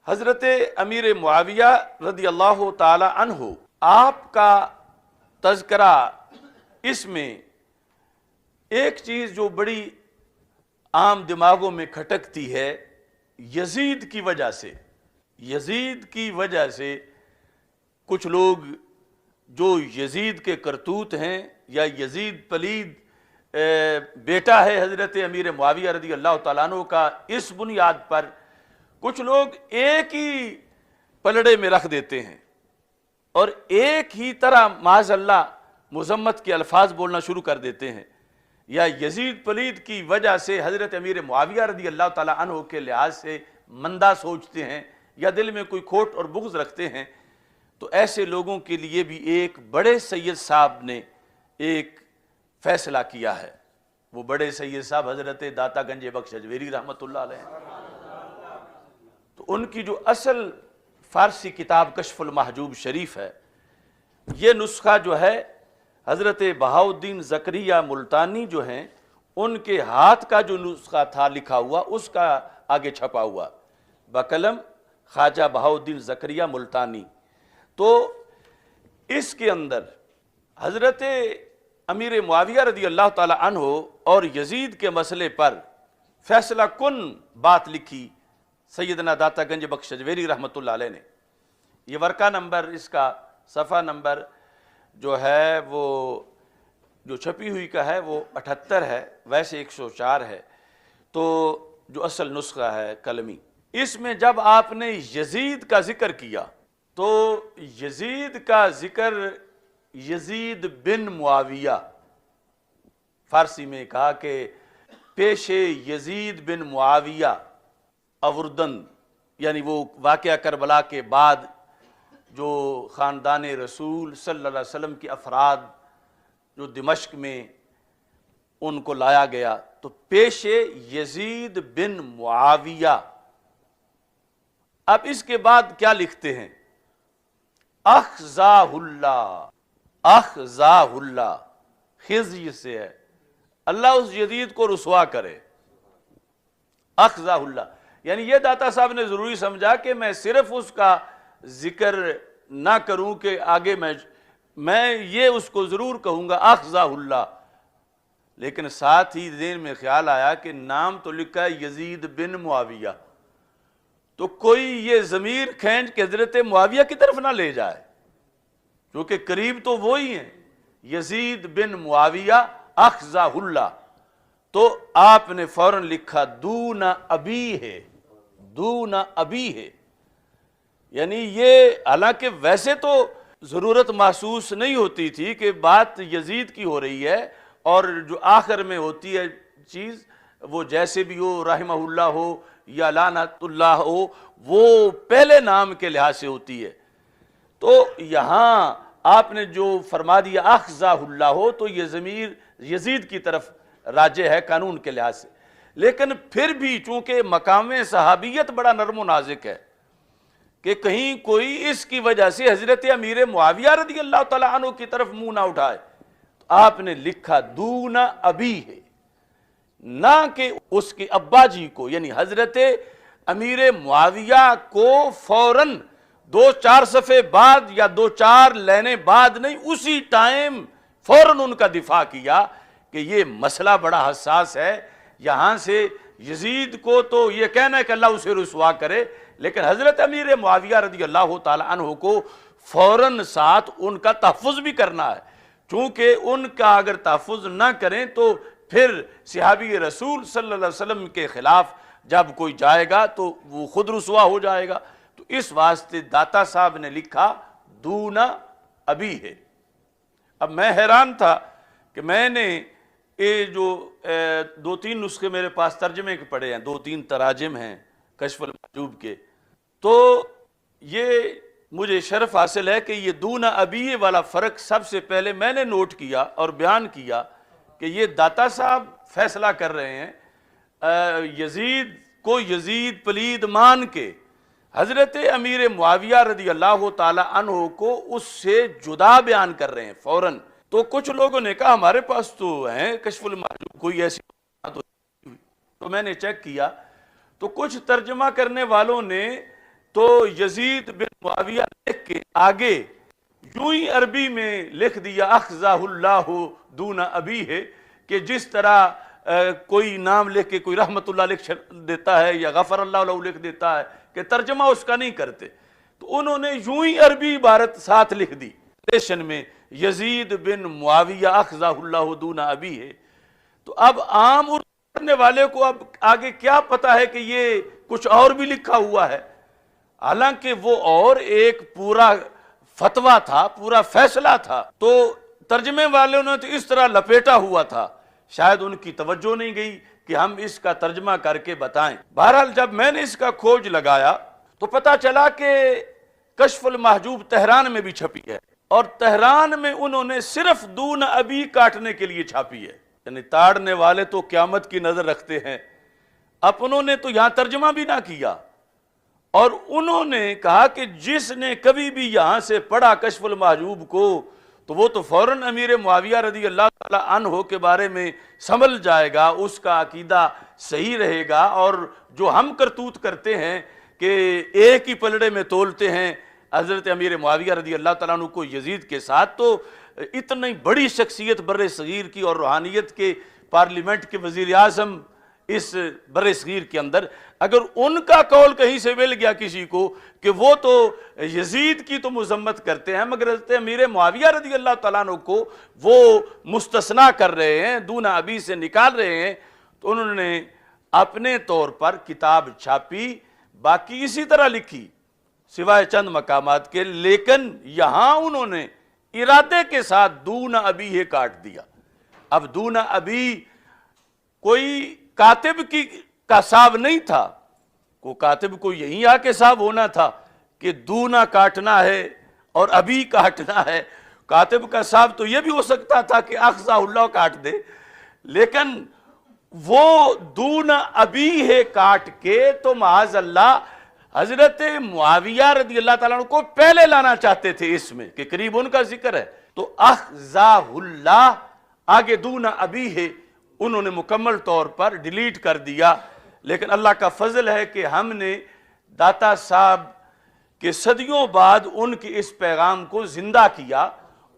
Speaker 2: حضرت امیر معاویہ رضی اللہ تعالی عنہ آپ کا تذکرہ، اس میں ایک چیز جو بڑی عام دماغوں میں کھٹکتی ہے، یزید کی وجہ سے، یزید کی وجہ سے کچھ لوگ جو یزید کے کرتوت ہیں یا یزید پلید بیٹا ہے حضرت امیر معاویہ رضی اللہ تعالیٰ عنہ کا، اس بنیاد پر کچھ لوگ ایک ہی پلڑے میں رکھ دیتے ہیں اور ایک ہی طرح معاذ اللہ مذمت کے الفاظ بولنا شروع کر دیتے ہیں، یا یزید پلید کی وجہ سے حضرت امیر معاویہ رضی اللہ تعالیٰ عنہ کے لحاظ سے مندہ سوچتے ہیں یا دل میں کوئی کھوٹ اور بغض رکھتے ہیں، تو ایسے لوگوں کے لیے بھی ایک بڑے سید صاحب نے ایک فیصلہ کیا ہے۔ وہ بڑے سید صاحب حضرت داتا گنج بخش اجویری رحمۃ اللہ علیہ، تو ان کی جو اصل فارسی کتاب کشف المحجوب شریف ہے، یہ نسخہ جو ہے حضرت بہاؤالدین زکریا ملتانی جو ہیں ان کے ہاتھ کا جو نسخہ تھا لکھا ہوا، اس کا آگے چھپا ہوا بقلم خواجہ بہاؤالدین زکریا ملتانی، تو اس کے اندر حضرت امیر معاویہ رضی اللہ تعالی عنہ اور یزید کے مسئلے پر فیصلہ کن بات لکھی سیدنا داتا گنج بخش اجویری رحمۃ اللہ علیہ نے۔ یہ ورقہ نمبر، اس کا صفحہ نمبر جو ہے وہ جو چھپی ہوئی کا ہے وہ 78 ہے، ویسے 104 ہے، تو جو اصل نسخہ ہے قلمی، اس میں جب آپ نے یزید کا ذکر کیا تو یزید کا ذکر یزید بن معاویہ، فارسی میں کہا کہ پیش یزید بن معاویہ اوردن، یعنی وہ واقعہ کربلا کے بعد جو خاندان رسول صلی اللہ علیہ وسلم کے افراد جو دمشق میں ان کو لایا گیا، تو پیش یزید بن معاویہ۔ اب اس کے بعد کیا لکھتے ہیں؟ اخزاہ اللہ، اخزاہ اللہ، خزی سے ہے، اللہ اس یزید کو رسوا کرے، اخزاہ اللہ، یعنی یہ داتا صاحب نے ضروری سمجھا کہ میں صرف اس کا ذکر نہ کروں کہ آگے میں یہ اس کو ضرور کہوں گا اخزاہ اللہ، لیکن ساتھ ہی ذہن میں خیال آیا کہ نام تو لکھا ہے یزید بن معاویہ، تو کوئی یہ ضمیر کھینچ کے حضرت معاویہ کی طرف نہ لے جائے، کیونکہ قریب تو وہی ہیں، یزید بن معاویہ اخزاہ اللہ، تو آپ نے فوراً لکھا دون ابی ہے، دون ابی ہے، یعنی یہ حالانکہ ویسے تو ضرورت محسوس نہیں ہوتی تھی کہ بات یزید کی ہو رہی ہے، اور جو آخر میں ہوتی ہے چیز وہ جیسے بھی ہو، رحمہ اللہ ہو یا لعنت اللہ ہو، وہ پہلے نام کے لحاظ سے ہوتی ہے۔ تو یہاں آپ نے جو فرما دیا اخزا اللہ ہو، تو یہ ضمیر یزید کی طرف راجع ہے قانون کے لحاظ سے، لیکن پھر بھی چونکہ مقام صحابیت بڑا نرم و نازک ہے کہ کہیں کوئی اس کی وجہ سے حضرت امیر معاویہ رضی اللہ تعالیٰ عنہ کی طرف منہ نہ اٹھائے، تو آپ نے لکھا دون ابی ہے، نہ کہ اس کے ابا جی کو، یعنی حضرت امیر معاویہ کو فوراً 2-4 صفحے بعد یا 2-4 لینے بعد نہیں، اسی ٹائم فوراً ان کا دفاع کیا کہ یہ مسئلہ بڑا حساس ہے، یہاں سے یزید کو تو یہ کہنا ہے کہ اللہ اسے رسوا کرے، لیکن حضرت امیر معاویہ رضی اللہ تعالی عنہ کو فوراً ساتھ ان کا تحفظ بھی کرنا ہے، چونکہ ان کا اگر تحفظ نہ کریں تو پھر صحابی رسول صلی اللہ علیہ وسلم کے خلاف جب کوئی جائے گا تو وہ خود رسوا ہو جائے گا۔ تو اس واسطے داتا صاحب نے لکھا دون ابی ہے۔ اب میں حیران تھا کہ میں نے یہ جو 2-3 نسخے میرے پاس ترجمے کے پڑے ہیں، 2-3 تراجم ہیں کشف المحجوب کے، تو یہ مجھے شرف حاصل ہے کہ یہ دون ابی والا فرق سب سے پہلے میں نے نوٹ کیا اور بیان کیا کہ یہ داتا صاحب فیصلہ کر رہے ہیں یزید کو یزید پلید مان کے حضرت امیر معاویہ رضی اللہ تعالی عنہ کو اس سے جدا بیان کر رہے ہیں فوراً۔ تو کچھ لوگوں نے کہا ہمارے پاس تو ہیں کشف المحجوب، کوئی ایسی تو میں نے چیک کیا تو کچھ ترجمہ کرنے والوں نے تو یزید بن معاویہ لکھ کے آگے یوں ہی عربی میں لکھ دیا اخزا اللہ دون ابی ہے، کہ جس طرح کوئی نام لکھ کے کوئی رحمت اللہ لکھ دیتا ہے یا غفر اللہ عنہ لکھ دیتا ہے، کہ ترجمہ اس کا نہیں کرتے، تو انہوں نے یوں ہی عربی عبارت ساتھ لکھ دی ٹرانسلیشن میں یزید بن معاویہ اخزا اللہ دون ابی ہے۔ تو اب عام اردو پڑھنے والے کو اب آگے کیا پتا ہے کہ یہ کچھ اور بھی لکھا ہوا ہے، حالانکہ وہ اور ایک پورا فتویٰ تھا، پورا فیصلہ تھا، تو ترجمے والوں نے تو اس طرح لپیٹا ہوا تھا، شاید ان کی توجہ نہیں گئی کہ ہم اس کا ترجمہ کر کے بتائیں۔ بہرحال جب میں نے اس کا کھوج لگایا تو پتا چلا کہ کشف المحجوب تہران میں بھی چھپی ہے، اور تہران میں انہوں نے صرف دون ابی کاٹنے کے لیے چھاپی ہے، یعنی تاڑنے والے تو قیامت کی نظر رکھتے ہیں، اب انہوں نے تو یہاں ترجمہ بھی نہ کیا، اور انہوں نے کہا کہ جس نے کبھی بھی یہاں سے پڑھا کشف المحجوب کو تو وہ تو فوراً امیر معاویہ رضی اللہ تعالیٰ عنہ کے بارے میں سنبھل جائے گا، اس کا عقیدہ صحیح رہے گا، اور جو ہم کرتوت کرتے ہیں کہ ایک ہی پلڑے میں تولتے ہیں حضرت امیر معاویہ رضی اللہ تعالیٰ عنہ کو یزید کے ساتھ، تو اتنی بڑی شخصیت بر صغیر کی اور روحانیت کے پارلیمنٹ کے وزیر اعظم اس بر صغیر کے اندر، اگر ان کا قول کہیں سے مل گیا کسی کو کہ وہ تو یزید کی تو مذمت کرتے ہیں مگر حضرت امیر معاویہ رضی اللہ تعالیٰ عنہ کو وہ مستثنیٰ کر رہے ہیں، دون ابی سے نکال رہے ہیں، تو انہوں نے اپنے طور پر کتاب چھاپی، باقی اسی طرح لکھی سوائے چند مقامات کے، لیکن یہاں انہوں نے ارادے کے ساتھ دون ابی ہے کاٹ دیا۔ اب دون ابی کوئی کاتب کا صاحب نہیں تھا، کو کاتب کو یہیں آ کے صاحب ہونا تھا کہ دونا کاٹنا ہے اور ابھی کاٹنا ہے، کاتب کا صاحب تو یہ بھی ہو سکتا تھا کہ اخزا اللہ کاٹ دے، لیکن وہ دون ابی ہے کاٹ کے تو معاذ اللہ حضرت معاویہ رضی اللہ تعالیٰ عنہ کو پہلے لانا چاہتے تھے اس میں کہ قریب ان کا ذکر ہے، تو اخزا اللہ آگے دون ابی ہے انہوں نے مکمل طور پر ڈیلیٹ کر دیا۔ لیکن اللہ کا فضل ہے کہ ہم نے داتا صاحب کے صدیوں بعد ان کے اس پیغام کو زندہ کیا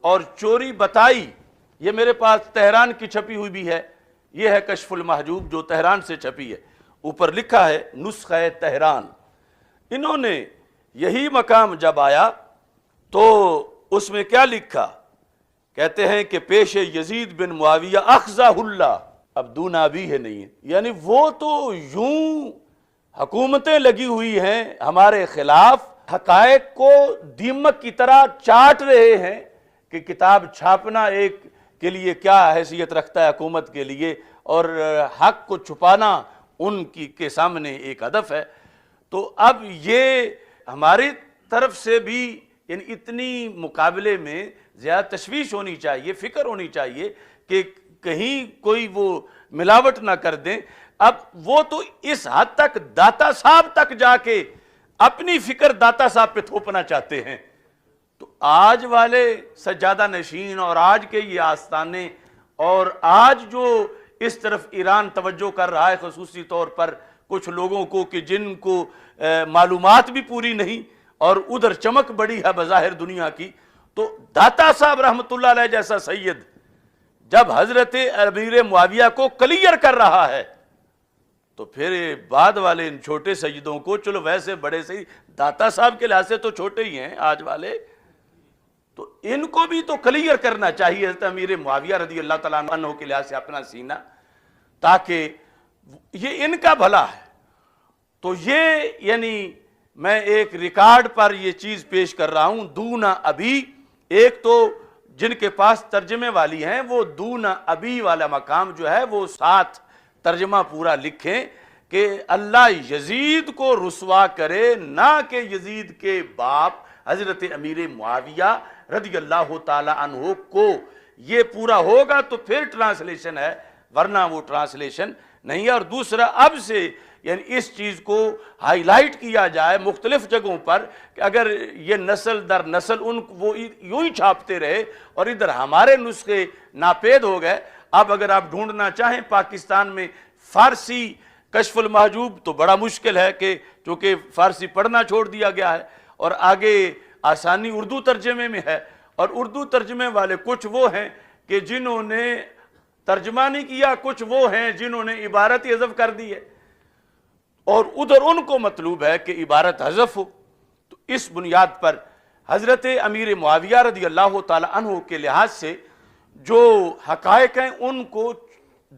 Speaker 2: اور چوری بتائی۔ یہ میرے پاس تہران کی چھپی ہوئی بھی ہے، یہ ہے کشف المحجوب جو تہران سے چھپی ہے، اوپر لکھا ہے نسخہ تہران۔ انہوں نے یہی مقام جب آیا تو اس میں کیا لکھا، کہتے ہیں کہ پیش یزید بن معاویہ اخزا اللہ، اب دون ابی ہے نہیں ہے، یعنی وہ تو یوں حکومتیں لگی ہوئی ہیں ہمارے خلاف، حقائق کو دیمک کی طرح چاٹ رہے ہیں کہ کتاب چھاپنا ایک کے لیے کیا حیثیت رکھتا ہے حکومت کے لیے، اور حق کو چھپانا ان کی کے سامنے ایک ہدف ہے۔ تو اب یہ ہماری طرف سے بھی یعنی اتنی مقابلے میں زیادہ تشویش ہونی چاہیے، فکر ہونی چاہیے کہ کہیں کوئی وہ ملاوٹ نہ کر دیں۔ اب وہ تو اس حد تک داتا صاحب تک جا کے اپنی فکر داتا صاحب پہ تھوپنا چاہتے ہیں۔ تو آج والے سجادہ نشین اور آج کے یہ آستانے اور آج جو اس طرف ایران توجہ کر رہا ہے خصوصی طور پر کچھ لوگوں کو کہ جن کو معلومات بھی پوری نہیں اور ادھر چمک بڑی ہے بظاہر دنیا کی، تو داتا صاحب رحمت اللہ علیہ جیسا سید جب حضرت امیر معاویہ کو کلیئر کر رہا ہے تو پھر بعد والے ان چھوٹے سیدوں کو، چلو ویسے بڑے سید داتا صاحب کے لحاظ سے تو چھوٹے ہی ہیں آج والے، تو ان کو بھی تو کلیئر کرنا چاہیے حضرت امیر معاویہ رضی اللہ تعالیٰ عنہ کے لحاظ سے اپنا سینہ، تاکہ یہ ان کا بھلا ہے۔ تو یہ یعنی میں ایک ریکارڈ پر یہ چیز پیش کر رہا ہوں، دونا ابھی، ایک تو جن کے پاس ترجمے والی ہیں وہ دونا ابھی والا مقام جو ہے وہ ساتھ ترجمہ پورا لکھیں کہ اللہ یزید کو رسوا کرے، نہ کہ یزید کے باپ حضرت امیر معاویہ رضی اللہ تعالی عنہ کو۔ یہ پورا ہوگا تو پھر ٹرانسلیشن ہے، ورنہ وہ ٹرانسلیشن نہیں ہے۔ اور دوسرا اب سے یعنی اس چیز کو ہائی لائٹ کیا جائے مختلف جگہوں پر کہ اگر یہ نسل در نسل وہ یوں ہی چھاپتے رہے اور ادھر ہمارے نسخے ناپید ہو گئے۔ اب اگر آپ ڈھونڈنا چاہیں پاکستان میں فارسی کشف المحجوب تو بڑا مشکل ہے کہ چونکہ فارسی پڑھنا چھوڑ دیا گیا ہے، اور آگے آسانی اردو ترجمے میں ہے، اور اردو ترجمے والے کچھ وہ ہیں کہ جنہوں نے ترجمہ نہیں کیا، کچھ وہ ہیں جنہوں نے عبارت حذف کر دی ہے، اور ادھر ان کو مطلوب ہے کہ عبارت حذف ہو۔ تو اس بنیاد پر حضرت امیر معاویہ رضی اللہ تعالی عنہ کے لحاظ سے جو حقائق ہیں ان کو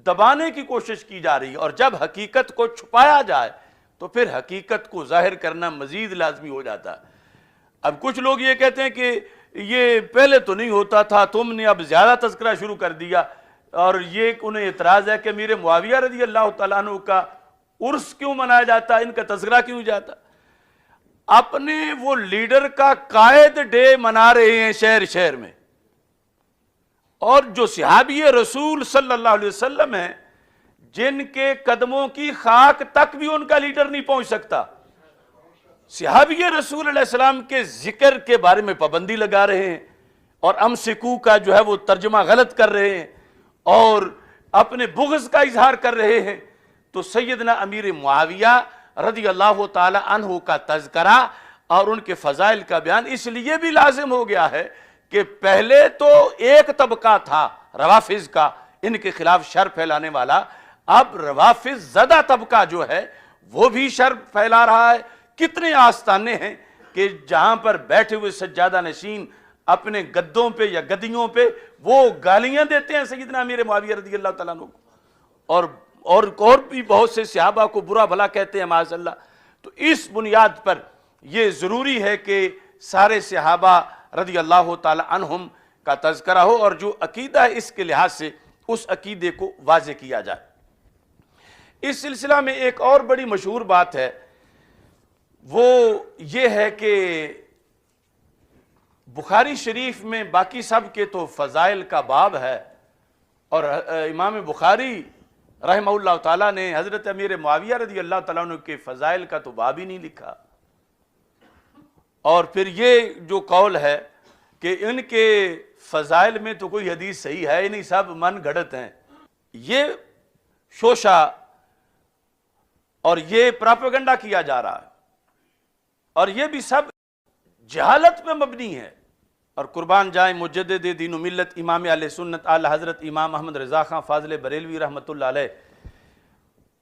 Speaker 2: دبانے کی کوشش کی جا رہی ہے، اور جب حقیقت کو چھپایا جائے تو پھر حقیقت کو ظاہر کرنا مزید لازمی ہو جاتا ہے۔ اب کچھ لوگ یہ کہتے ہیں کہ یہ پہلے تو نہیں ہوتا تھا، تم نے اب زیادہ تذکرہ شروع کر دیا، اور یہ انہیں اعتراض ہے کہ امیر معاویہ رضی اللہ تعالیٰ عنہ کا عرس کیوں منایا جاتا، ان کا تذکرہ کیوں جاتا۔ اپنے وہ لیڈر کا قائد ڈے منا رہے ہیں شہر شہر میں، اور جو صحابی رسول صلی اللہ علیہ وسلم ہیں جن کے قدموں کی خاک تک بھی ان کا لیڈر نہیں پہنچ سکتا، صحابی رسول علیہ السلام کے ذکر کے بارے میں پابندی لگا رہے ہیں، اور امسکو کا جو ہے وہ ترجمہ غلط کر رہے ہیں اور اپنے بغض کا اظہار کر رہے ہیں۔ تو سیدنا امیر معاویہ رضی اللہ تعالی عنہ کا تذکرہ اور ان کے فضائل کا بیان اس لیے بھی لازم ہو گیا ہے کہ پہلے تو ایک طبقہ تھا روافض کا، ان کے خلاف شر پھیلانے والا، اب روافض زدہ طبقہ جو ہے وہ بھی شر پھیلا رہا ہے۔ کتنے آستانے ہیں کہ جہاں پر بیٹھے ہوئے سجادہ نشین اپنے گدوں پہ یا گدیوں پہ وہ گالیاں دیتے ہیں سیدنا امیر معاویہ رضی اللہ تعالیٰ عنہ کو، اور بھی بہت سے صحابہ کو برا بھلا کہتے ہیں معاذ اللہ۔ تو اس بنیاد پر یہ ضروری ہے کہ سارے صحابہ رضی اللہ تعالی عنہم کا تذکرہ ہو، اور جو عقیدہ ہے اس کے لحاظ سے اس عقیدے کو واضح کیا جائے۔ اس سلسلہ میں ایک اور بڑی مشہور بات ہے، وہ یہ ہے کہ بخاری شریف میں باقی سب کے تو فضائل کا باب ہے، اور امام بخاری رحمہ اللہ تعالیٰ نے حضرت امیر معاویہ رضی اللہ تعالیٰ عنہ کے فضائل کا تو باب ہی نہیں لکھا۔ اور پھر یہ جو قول ہے کہ ان کے فضائل میں تو کوئی حدیث صحیح ہے نہیں، سب من گھڑت ہیں، یہ شوشہ اور یہ پراپیگنڈا کیا جا رہا ہے، اور یہ بھی سب جہالت پہ مبنی ہے۔ اور قربان جائیں مجدد دین و ملت امام اہل سنت اعلی حضرت امام احمد رضا خان فاضل بریلوی رحمۃ اللہ علیہ،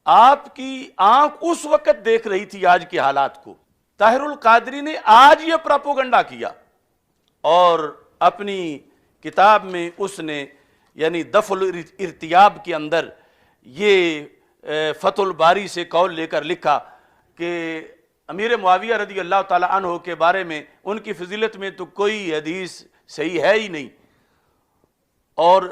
Speaker 2: آپ کی آنکھ اس وقت دیکھ رہی تھی آج کے حالات کو۔ طاہر القادری نے آج یہ پراپوگنڈا کیا، اور اپنی کتاب میں اس نے یعنی دفع الارتیاب کے اندر یہ فتح الباری سے قول لے کر لکھا کہ امیر معاویہ رضی اللہ تعالیٰ عنہ کے بارے میں ان کی فضیلت میں تو کوئی حدیث صحیح ہے ہی نہیں اور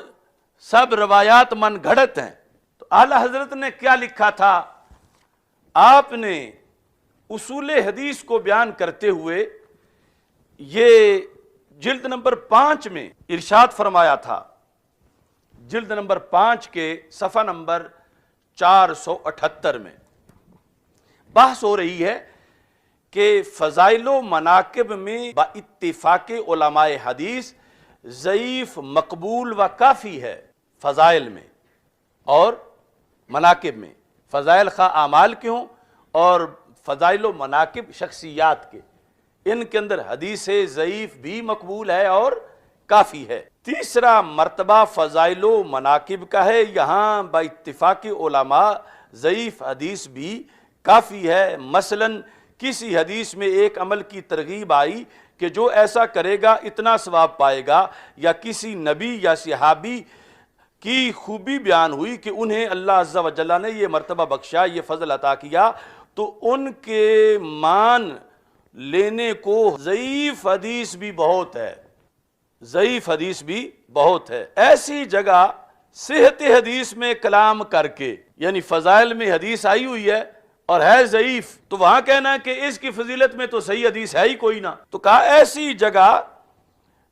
Speaker 2: سب روایات من گھڑت ہیں. تو اعلیٰ حضرت نے کیا لکھا تھا؟ آپ نے اصول حدیث کو بیان کرتے ہوئے یہ جلد نمبر 5 میں ارشاد فرمایا تھا، جلد نمبر 5 کے صفحہ نمبر 478 میں بحث ہو رہی ہے کہ فضائل و مناقب میں با اتفاق علماء حدیث ضعیف مقبول و کافی ہے. فضائل میں اور مناقب میں، فضائل خواہ اعمال کے ہوں اور فضائل و مناقب شخصیات کے، ان کے اندر حدیث ضعیف بھی مقبول ہے اور کافی ہے. تیسرا مرتبہ فضائل و مناقب کا ہے، یہاں با اتفاق علماء ضعیف حدیث بھی کافی ہے. مثلاً کسی حدیث میں ایک عمل کی ترغیب آئی کہ جو ایسا کرے گا اتنا ثواب پائے گا، یا کسی نبی یا صحابی کی خوبی بیان ہوئی کہ انہیں اللہ عز و جل نے یہ مرتبہ بخشا، یہ فضل عطا کیا، تو ان کے مان لینے کو ضعیف حدیث بھی بہت ہے، ضعیف حدیث بھی بہت ہے. ایسی جگہ صحت حدیث میں کلام کر کے، یعنی فضائل میں حدیث آئی ہوئی ہے اور ہے ضعیف، تو وہاں کہنا ہے کہ اس کی فضیلت میں تو صحیح حدیث ہے ہی کوئی نہ. تو کہا ایسی جگہ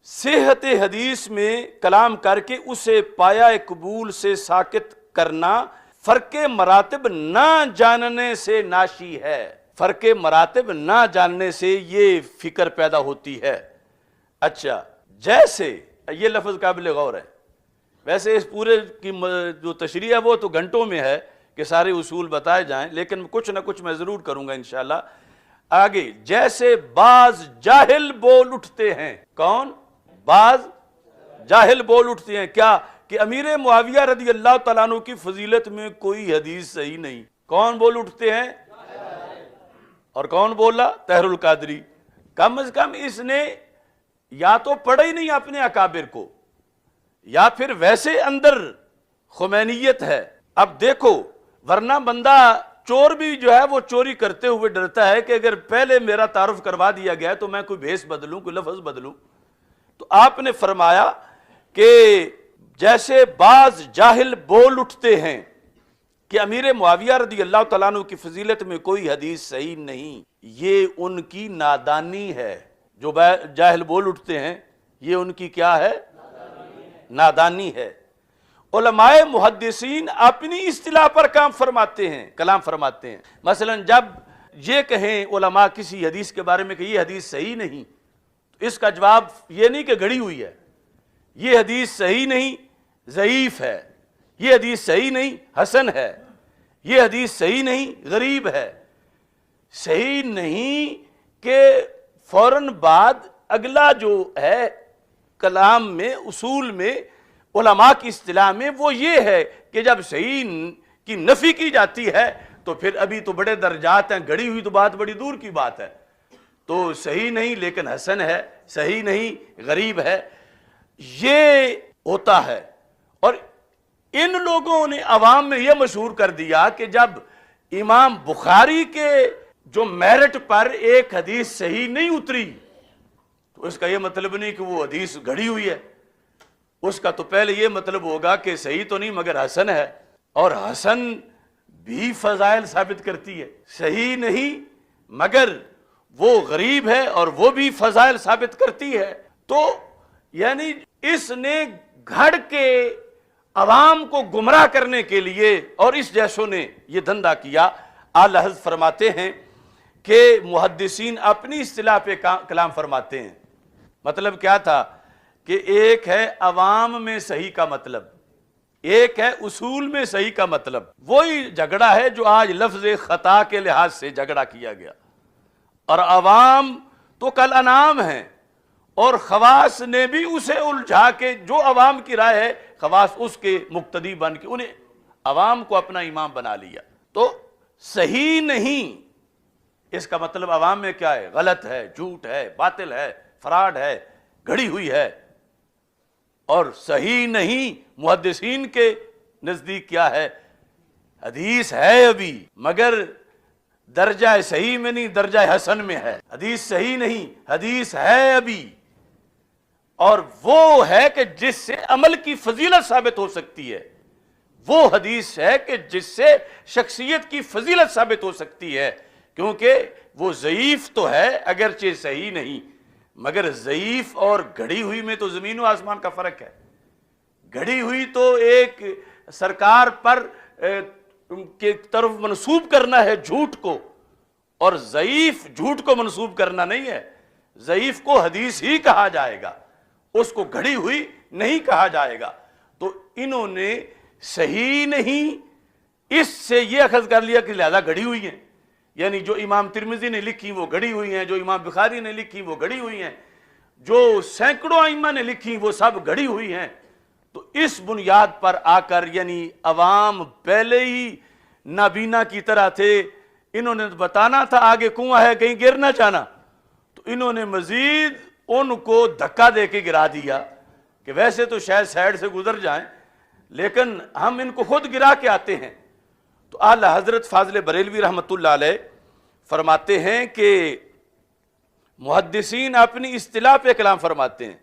Speaker 2: صحت حدیث میں کلام کر کے اسے پایا قبول سے ساکت کرنا فرق مراتب نہ جاننے سے ناشی ہے. فرق مراتب نہ جاننے سے یہ فکر پیدا ہوتی ہے. اچھا، جیسے یہ لفظ قابل غور ہے، ویسے اس پورے کی جو تشریح ہے وہ تو گھنٹوں میں ہے کہ سارے اصول بتائے جائیں، لیکن کچھ نہ کچھ میں ضرور کروں گا انشاءاللہ. آگے، جیسے بعض جاہل بول اٹھتے ہیں. کون؟ بعض جاہل بول اٹھتے ہیں کیا؟ کہ امیر معاویہ رضی اللہ تعالیٰ عنہ کی فضیلت میں کوئی حدیث صحیح نہیں. کون بول اٹھتے ہیں؟ اور کون بولا؟ طاہر القادری. کم از کم اس نے یا تو پڑھا ہی نہیں اپنے اکابر کو، یا پھر ویسے اندر خمینیت ہے. اب دیکھو، ورنہ بندہ چور بھی جو ہے وہ چوری کرتے ہوئے ڈرتا ہے کہ اگر پہلے میرا تعارف کروا دیا گیا تو میں کوئی بھیس بدلوں، کوئی لفظ بدلوں. تو آپ نے فرمایا کہ جیسے بعض جاہل بول اٹھتے ہیں کہ امیر معاویہ رضی اللہ تعالیٰ عنہ کی فضیلت میں کوئی حدیث صحیح نہیں، یہ ان کی نادانی ہے. جو جاہل بول اٹھتے ہیں یہ ان کی کیا ہے؟ نادانی ہے. علماء محدثین اپنی اصطلاح پر کلام فرماتے ہیں. مثلا جب یہ کہیں علماء کسی حدیث کے بارے میں کہ یہ حدیث صحیح نہیں، تو اس کا جواب یہ نہیں کہ گھڑی ہوئی ہے، یہ حدیث صحیح نہیں، ضعیف ہے، یہ حدیث صحیح نہیں، حسن ہے، یہ حدیث صحیح نہیں، غریب ہے. صحیح نہیں کہ فوراً بعد اگلا جو ہے کلام میں، اصول میں، علماء کی اصطلاح میں وہ یہ ہے کہ جب صحیح کی نفی کی جاتی ہے تو پھر ابھی تو بڑے درجات ہیں، گھڑی ہوئی تو بات بڑی دور کی بات ہے. تو صحیح نہیں لیکن حسن ہے، صحیح نہیں غریب ہے، یہ ہوتا ہے. اور ان لوگوں نے عوام میں یہ مشہور کر دیا کہ جب امام بخاری کے جو میرٹ پر ایک حدیث صحیح نہیں اتری تو اس کا یہ مطلب نہیں کہ وہ حدیث گھڑی ہوئی ہے. اس کا تو پہلے یہ مطلب ہوگا کہ صحیح تو نہیں مگر حسن ہے، اور حسن بھی فضائل ثابت کرتی ہے. صحیح نہیں مگر وہ غریب ہے اور وہ بھی فضائل ثابت کرتی ہے. تو یعنی اس نے گھڑ کے عوام کو گمراہ کرنے کے لیے اور اس جیسوں نے یہ دھندا کیا. اعلیٰ حضرت فرماتے ہیں کہ محدثین اپنی اصطلاح پہ کلام فرماتے ہیں. مطلب کیا تھا کہ ایک ہے عوام میں صحیح کا مطلب، ایک ہے اصول میں صحیح کا مطلب. وہی جھگڑا ہے جو آج لفظ خطا کے لحاظ سے جھگڑا کیا گیا. اور عوام تو کل انعام ہیں، اور خواص نے بھی اسے الجھا کے، جو عوام کی رائے ہے خواص اس کے مقتدی بن کے انہیں عوام کو اپنا امام بنا لیا. تو صحیح نہیں اس کا مطلب عوام میں کیا ہے؟ غلط ہے، جھوٹ ہے، باطل ہے، فراڈ ہے، گھڑی ہوئی ہے. اور صحیح نہیں محدثین کے نزدیک کیا ہے؟ حدیث ہے ابھی مگر درجہ صحیح میں نہیں درجہ حسن میں ہے. حدیث صحیح نہیں، حدیث ہے ابھی، اور وہ ہے کہ جس سے عمل کی فضیلت ثابت ہو سکتی ہے. وہ حدیث ہے کہ جس سے شخصیت کی فضیلت ثابت ہو سکتی ہے، کیونکہ وہ ضعیف تو ہے اگرچہ صحیح نہیں، مگر ضعیف اور گھڑی ہوئی میں تو زمین و آسمان کا فرق ہے. گھڑی ہوئی تو ایک سرکار پر کی طرف منسوب کرنا ہے جھوٹ کو، اور ضعیف جھوٹ کو منسوب کرنا نہیں ہے. ضعیف کو حدیث ہی کہا جائے گا، اس کو گھڑی ہوئی نہیں کہا جائے گا. تو انہوں نے صحیح نہیں اس سے یہ اخذ کر لیا کہ لہذا گھڑی ہوئی ہیں، یعنی جو امام ترمذی نے لکھی وہ گھڑی ہوئی ہیں، جو امام بخاری نے لکھی وہ گھڑی ہوئی ہیں، جو سینکڑوں ائمہ نے لکھی وہ سب گھڑی ہوئی ہیں. تو اس بنیاد پر آ کر یعنی عوام پہلے ہی نابینا کی طرح تھے، انہوں نے بتانا تھا آگے کنواں ہے کہیں گر نہ جانا، تو انہوں نے مزید ان کو دھکا دے کے گرا دیا کہ ویسے تو شاید سائڈ سے گزر جائیں لیکن ہم ان کو خود گرا کے آتے ہیں. تو اعلی حضرت فاضل بریلوی رحمۃ اللہ علیہ فرماتے ہیں کہ محدثین اپنی اصطلاح پہ کلام فرماتے ہیں.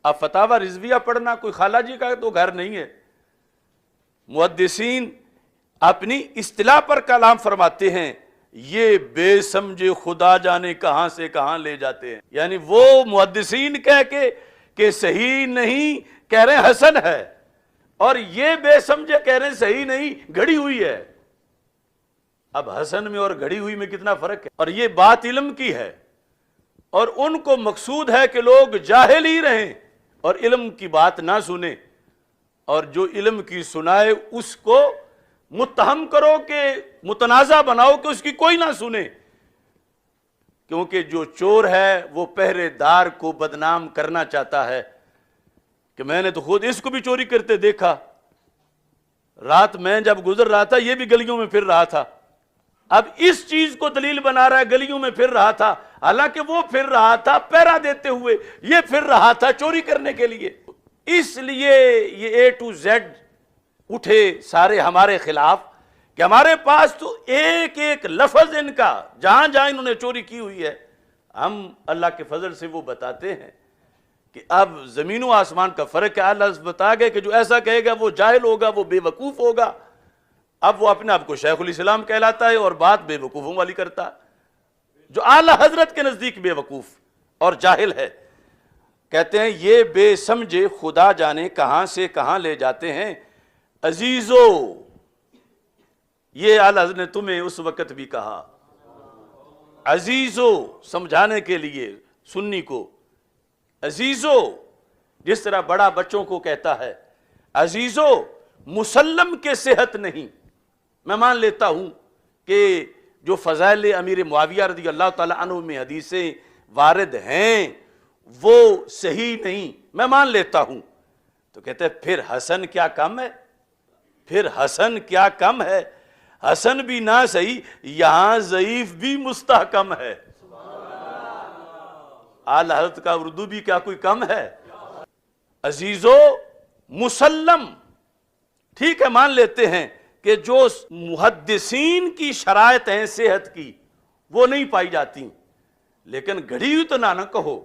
Speaker 2: اب فتاوی رضویہ پڑھنا کوئی خالہ جی کا تو گھر نہیں ہے. محدثین اپنی اصطلاح پر کلام فرماتے ہیں، یہ بے سمجھے خدا جانے کہاں سے کہاں لے جاتے ہیں. یعنی وہ محدثین کہہ کے کہ صحیح نہیں کہہ رہے ہیں حسن ہے، اور یہ بے سمجھے کہہ رہے ہیں صحیح نہیں گھڑی ہوئی ہے. اب حسن میں اور گھڑی ہوئی میں کتنا فرق ہے. اور یہ بات علم کی ہے، اور ان کو مقصود ہے کہ لوگ جاہل ہی رہیں اور علم کی بات نہ سنیں، اور جو علم کی سنائے اس کو متہم کرو کہ متنازع بناؤ کہ اس کی کوئی نہ سنے. کیونکہ جو چور ہے وہ پہرے دار کو بدنام کرنا چاہتا ہے کہ میں نے تو خود اس کو بھی چوری کرتے دیکھا، رات میں جب گزر رہا تھا یہ بھی گلیوں میں پھر رہا تھا. اب اس چیز کو دلیل بنا رہا ہے گلیوں میں پھر رہا تھا، حالانکہ وہ پھر رہا تھا پہرا دیتے ہوئے، یہ پھر رہا تھا چوری کرنے کے لیے. اس لیے یہ اے ٹو زیڈ اٹھے سارے ہمارے خلاف کہ ہمارے پاس تو ایک ایک لفظ ان کا جہاں جہاں انہوں نے چوری کی ہوئی ہے، ہم اللہ کے فضل سے وہ بتاتے ہیں کہ اب زمین و آسمان کا فرق ہے. اللہ بتا گئے کہ جو ایسا کہے گا وہ جاہل ہوگا، وہ بے وقوف ہوگا. اب وہ اپنے آپ کو شیخ الاسلام کہلاتا ہے اور بات بے وقوفوں والی کرتا، جو اعلی حضرت کے نزدیک بے وقوف اور جاہل ہے. کہتے ہیں یہ بے سمجھے خدا جانے کہاں سے کہاں لے جاتے ہیں. عزیزو، یہ اعلی حضرت نے تمہیں اس وقت بھی کہا، عزیزو سمجھانے کے لیے سنی کو. عزیزو جس طرح بڑا بچوں کو کہتا ہے عزیزو، مسلم کے صحت نہیں. میں مان لیتا ہوں کہ جو فضائل امیر معاویہ رضی اللہ تعالی عنہ میں حدیثیں وارد ہیں وہ صحیح نہیں، میں مان لیتا ہوں. تو کہتے ہیں پھر حسن کیا کم ہے، پھر حسن کیا کم ہے. حسن بھی نہ صحیح، یہاں ضعیف بھی مستحکم ہے. اعلی حضرت کا اردو بھی کیا کوئی کم ہے. عزیزو مسلم، ٹھیک ہے مان لیتے ہیں کہ جو محدثین کی شرائط ہیں صحت کی وہ نہیں پائی جاتی، لیکن گھڑی ہوئی تو نہ کہو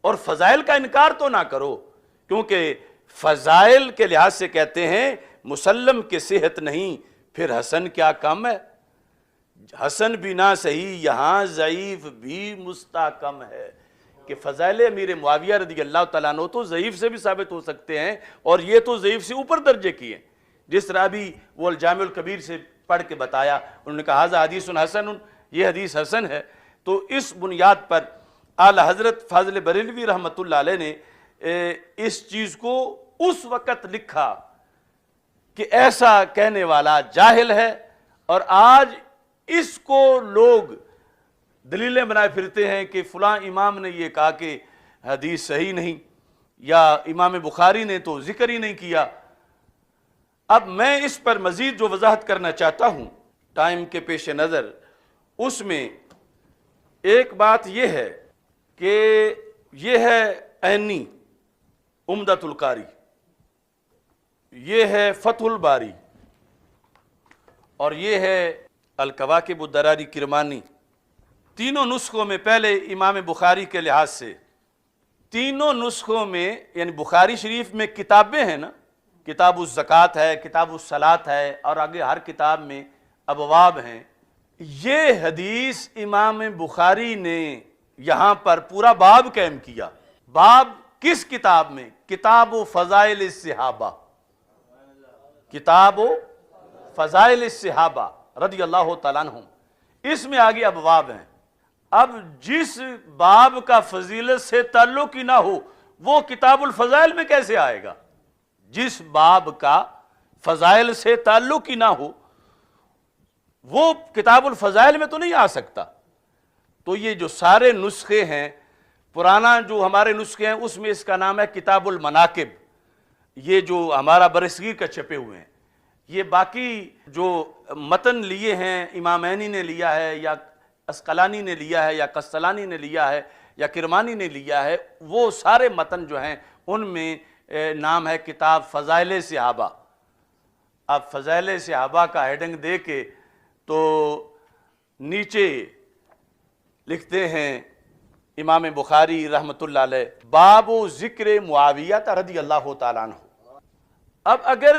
Speaker 2: اور فضائل کا انکار تو نہ کرو، کیونکہ فضائل کے لحاظ سے کہتے ہیں مسلم کے صحت نہیں، پھر حسن کیا کم ہے. حسن بھی نہ صحیح، یہاں ضعیف بھی مستحکم ہے. کہ فضائل امیر معاویہ رضی اللہ تعالیٰ عنہ تو ضعیف سے بھی ثابت ہو سکتے ہیں، اور یہ تو ضعیف سے اوپر درجے کی ہیں. جس طرح بھی وہ الجامع الکبیر سے پڑھ کے بتایا، انہوں نے کہا ھذا حدیث حسن، یہ حدیث حسن ہے. تو اس بنیاد پر اعلی حضرت فاضل بریلوی رحمۃ اللہ علیہ نے اس چیز کو اس وقت لکھا کہ ایسا کہنے والا جاہل ہے، اور آج اس کو لوگ دلیلیں بنائے پھرتے ہیں کہ فلاں امام نے یہ کہا کہ حدیث صحیح نہیں، یا امام بخاری نے تو ذکر ہی نہیں کیا. اب میں اس پر مزید جو وضاحت کرنا چاہتا ہوں ٹائم کے پیش نظر، اس میں ایک بات یہ ہے کہ یہ ہے عینی عمدۃ القاری، یہ ہے فتح الباری، اور یہ ہے الکواکب الدراری کرمانی، تینوں نسخوں میں، پہلے امام بخاری کے لحاظ سے تینوں نسخوں میں، یعنی بخاری شریف میں کتابیں ہیں نا، کتاب الزکوٰۃ ہے، کتاب الصلاۃ ہے، اور آگے ہر کتاب میں ابواب ہیں، یہ حدیث امام بخاری نے یہاں پر پورا باب قائم کیا۔ باب کس کتاب میں؟ کتاب و فضائل الصحابہ، کتاب و فضائل الصحابہ رضی اللہ تعالیٰ عنہم، اس میں آگے ابواب ہیں۔ اب جس باب کا فضیلت سے تعلق ہی نہ ہو وہ کتاب الفضائل میں کیسے آئے گا؟ جس باب کا فضائل سے تعلق ہی نہ ہو وہ کتاب الفضائل میں تو نہیں آ سکتا۔ تو یہ جو سارے نسخے ہیں، پرانا جو ہمارے نسخے ہیں اس میں اس کا نام ہے کتاب المناقب، یہ جو ہمارا برصغیر کا چھپے ہوئے ہیں۔ یہ باقی جو متن لیے ہیں، امامینی نے لیا ہے یا اسقلانی نے لیا ہے یا قسطلانی نے لیا ہے یا کرمانی نے لیا ہے، وہ سارے متن جو ہیں ان میں نام ہے کتاب فضائل صحابہ۔ اب فضائل صحابہ کا ہیڈنگ دے کے تو نیچے لکھتے ہیں امام بخاری رحمۃ اللہ علیہ، باب و ذکر معاویہ رضی اللہ تعالیٰ عنہ۔ اب اگر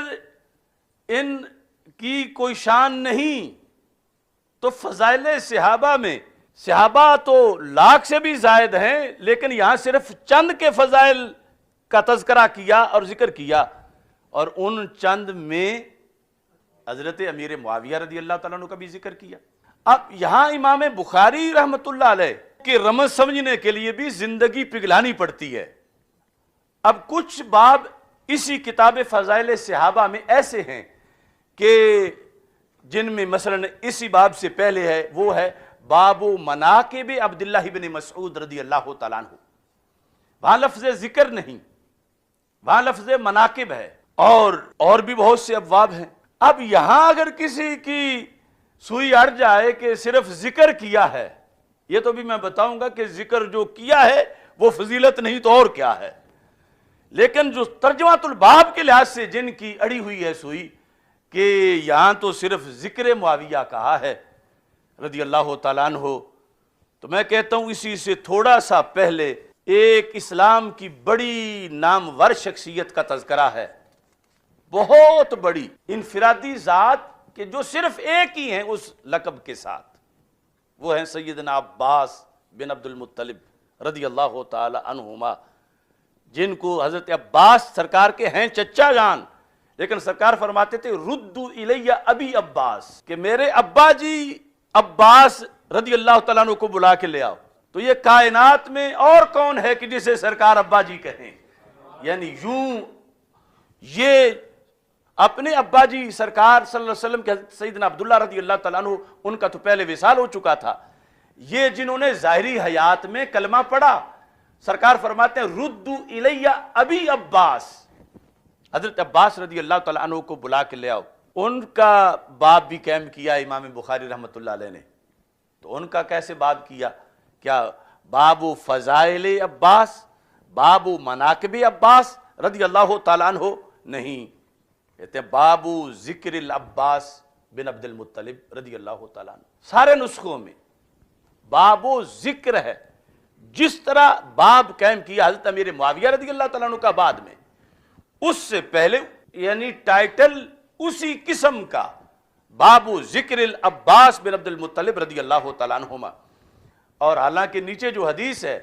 Speaker 2: ان کی کوئی شان نہیں تو فضائل صحابہ میں، صحابہ تو لاکھ سے بھی زائد ہیں، لیکن یہاں صرف چند کے فضائل کا تذکرہ کیا اور ذکر کیا، اور ان چند میں حضرت امیر معاویہ رضی اللہ تعالیٰ عنہ کا بھی ذکر کیا۔ اب یہاں امام بخاری رحمۃ اللہ علیہ کے رمز سمجھنے کے لیے بھی زندگی پگھلانی پڑتی ہے۔ اب کچھ باب اسی کتاب فضائل صحابہ میں ایسے ہیں کہ جن میں مثلا اسی باب سے پہلے ہے، وہ ہے باب مناقب عبداللہ بن مسعود رضی اللہ تعالیٰ عنہ۔ وہاں لفظ ذکر نہیں، وہاں لفظ مناقب ہے، اور بھی بہت سے ابواب ہیں۔ اب یہاں اگر کسی کی سوئی اڑ جائے کہ صرف ذکر کیا ہے، یہ تو بھی میں بتاؤں گا کہ ذکر جو کیا ہے وہ فضیلت نہیں تو اور کیا ہے، لیکن جو ترجمۃ الباب کے لحاظ سے جن کی اڑی ہوئی ہے سوئی کہ یہاں تو صرف ذکر معاویہ کہا ہے رضی اللہ تعالیٰ عنہ، تو میں کہتا ہوں اسی سے تھوڑا سا پہلے ایک اسلام کی بڑی نامور شخصیت کا تذکرہ ہے، بہت بڑی انفرادی ذات کہ جو صرف ایک ہی ہیں اس لقب کے ساتھ، وہ ہیں سیدنا عباس بن عبد المطلب رضی اللہ تعالی عنہما، جن کو حضرت عباس سرکار کے ہیں چچا جان، لیکن سرکار فرماتے تھے ردو الیہ ابی عباس، کہ میرے ابا جی عباس رضی اللہ تعالیٰ عنہ کو بلا کے لے آؤ۔ تو یہ کائنات میں اور کون ہے کہ جسے سرکار ابا جی کہیں؟ یعنی یوں یہ اپنے ابا جی سرکار صلی اللہ علیہ وسلم کے سیدنا عبداللہ رضی اللہ تعالیٰ عنہ، ان کا تو پہلے وصال ہو چکا تھا، یہ جنہوں نے ظاہری حیات میں کلمہ پڑھا، سرکار فرماتے ہیں ردو الیہ ابی عباس، حضرت عباس رضی اللہ تعالیٰ عنہ کو بلا کے لے آؤ۔ ان کا باب بھی قائم کیا امام بخاری رحمۃ اللہ علیہ نے۔ تو ان کا کیسے باب کیا؟ کیا باب فضائل عباس، باب مناقب عباس رضی اللہ تعالیٰ عنہ؟ نہیں، کہتے ہیں باب ذکر العباس بن عبد المطلب رضی اللہ تعالیٰ عنہ۔ سارے نسخوں میں باب ذکر ہے، جس طرح باب قائم کیا حضرت امیر معاویہ رضی اللہ تعالیٰ عنہ کا بعد میں، اس سے پہلے یعنی ٹائٹل اسی قسم کا، باب ذکر العباس بن عبد المطلب رضی اللہ تعالیٰ عنہما۔ اور حالانکہ نیچے جو حدیث ہے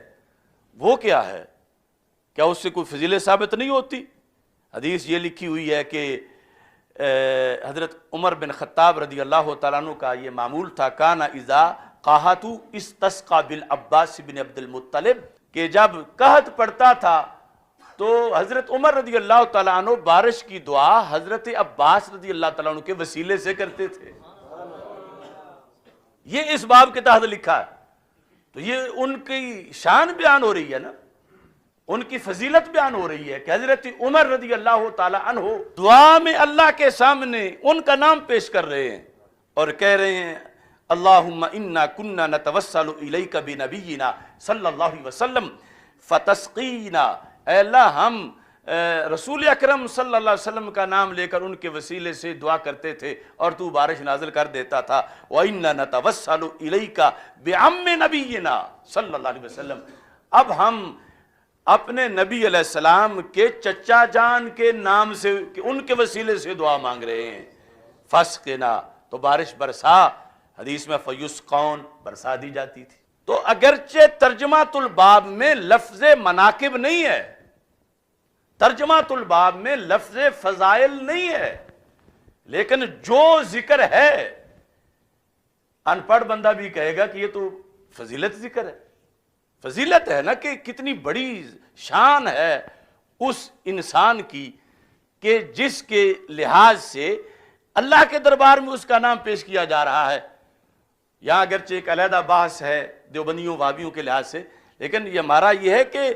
Speaker 2: وہ کیا ہے؟ کیا اس سے کوئی فضیلت ثابت نہیں ہوتی؟ حدیث یہ لکھی ہوئی ہے کہ حضرت عمر بن خطاب رضی اللہ تعالیٰ عنہ کا یہ معمول تھا، کان اذا قحط استسقى بالعباس بن عبد المطلب، کہ جب قحط پڑتا تھا تو حضرت عمر رضی اللہ تعالیٰ عنہ بارش کی دعا حضرت عباس رضی اللہ تعالیٰ عنہ کے وسیلے سے کرتے تھے۔ یہ اس باب کے تحت لکھا ہے، تو یہ ان کی شان بیان ہو رہی ہے نا، ان کی فضیلت بیان ہو رہی ہے کہ حضرت عمر رضی اللہ تعالیٰ عنہ دعا میں اللہ کے سامنے ان کا نام پیش کر رہے ہیں اور کہہ رہے ہیں اللہم انا کننا نتوسل الیک بنبینا صلی اللہ علیہ وسلم فتسقینا، اے اللہ ہم رسول اکرم صلی اللہ علیہ وسلم کا نام لے کر ان کے وسیلے سے دعا کرتے تھے اور تو بارش نازل کر دیتا تھا. وَإِنَّا نَتَوَسَّلُ إِلَيْكَ بِعَمِّ نَبِيِّنَا صلی اللہ علیہ وسلم. اب ہم اپنے نبی علیہ السلام کے چچا جان کے نام سے ان کے وسیلے سے دعا مانگ رہے ہیں. فَاسْقِنَا، تو بارش برسا. حدیث میں فَيُسْقَوْنَ، برسا دی جاتی تھی. تو اگرچہ ترجمہ الباب میں لفظ مناقب نہیں ہے، ترجمہ الباب میں لفظ فضائل نہیں ہے، لیکن جو ذکر ہے ان پڑھ بندہ بھی کہے گا کہ یہ تو فضیلت ذکر ہے. فضیلت ہے نا کہ کتنی بڑی شان ہے اس انسان کی کہ جس کے لحاظ سے اللہ کے دربار میں اس کا نام پیش کیا جا رہا ہے. یہاں اگرچہ ایک علیحدہ بحث ہے دیوبندیوں وہابیوں کے لحاظ سے، لیکن یہ ہمارا یہ ہے کہ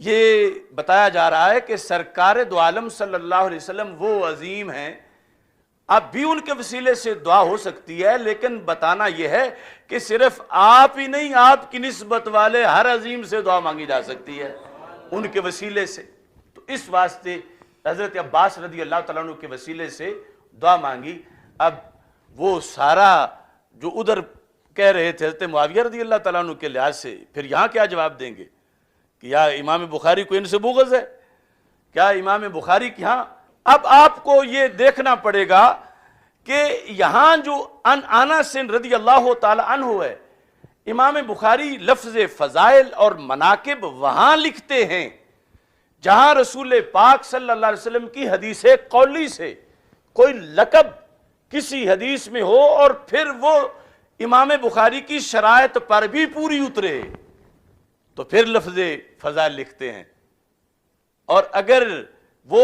Speaker 2: یہ بتایا جا رہا ہے کہ سرکار دو عالم صلی اللہ علیہ وسلم وہ عظیم ہیں. اب بھی ان کے وسیلے سے دعا ہو سکتی ہے، لیکن بتانا یہ ہے کہ صرف آپ ہی نہیں، آپ کی نسبت والے ہر عظیم سے دعا مانگی جا سکتی ہے ان کے وسیلے سے. تو اس واسطے حضرت عباس رضی اللہ تعالیٰ عنہ کے وسیلے سے دعا مانگی. اب وہ سارا جو ادھر کہہ رہے تھے حضرت معاویہ رضی اللہ تعالیٰ عنہ کے لحاظ سے، پھر یہاں کیا جواب دیں گے کہ یا امام بخاری کو ان سے بغض ہے؟ کیا امام بخاری کی ہاں؟ اب آپ کو یہ دیکھنا پڑے گا کہ یہاں جو انس رضی اللہ تعالی عنہ ہے، امام بخاری لفظ فضائل اور مناقب وہاں لکھتے ہیں جہاں رسول پاک صلی اللہ علیہ وسلم کی حدیث قولی سے کوئی لقب کسی حدیث میں ہو اور پھر وہ امام بخاری کی شرائط پر بھی پوری اترے تو پھر لفظ فضائل لکھتے ہیں. اور اگر وہ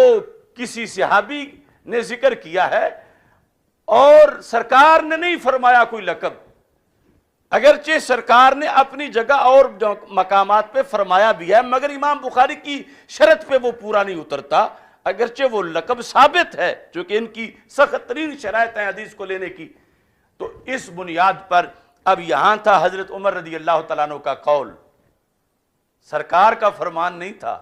Speaker 2: کسی صحابی نے ذکر کیا ہے اور سرکار نے نہیں فرمایا کوئی لقب، اگرچہ سرکار نے اپنی جگہ اور مقامات پہ فرمایا بھی ہے، مگر امام بخاری کی شرط پہ وہ پورا نہیں اترتا، اگرچہ وہ لقب ثابت ہے چونکہ ان کی سخت ترین شرائط ہیں حدیث کو لینے کی. تو اس بنیاد پر اب یہاں تھا حضرت عمر رضی اللہ تعالیٰ عنہ کا قول، سرکار کا فرمان نہیں تھا.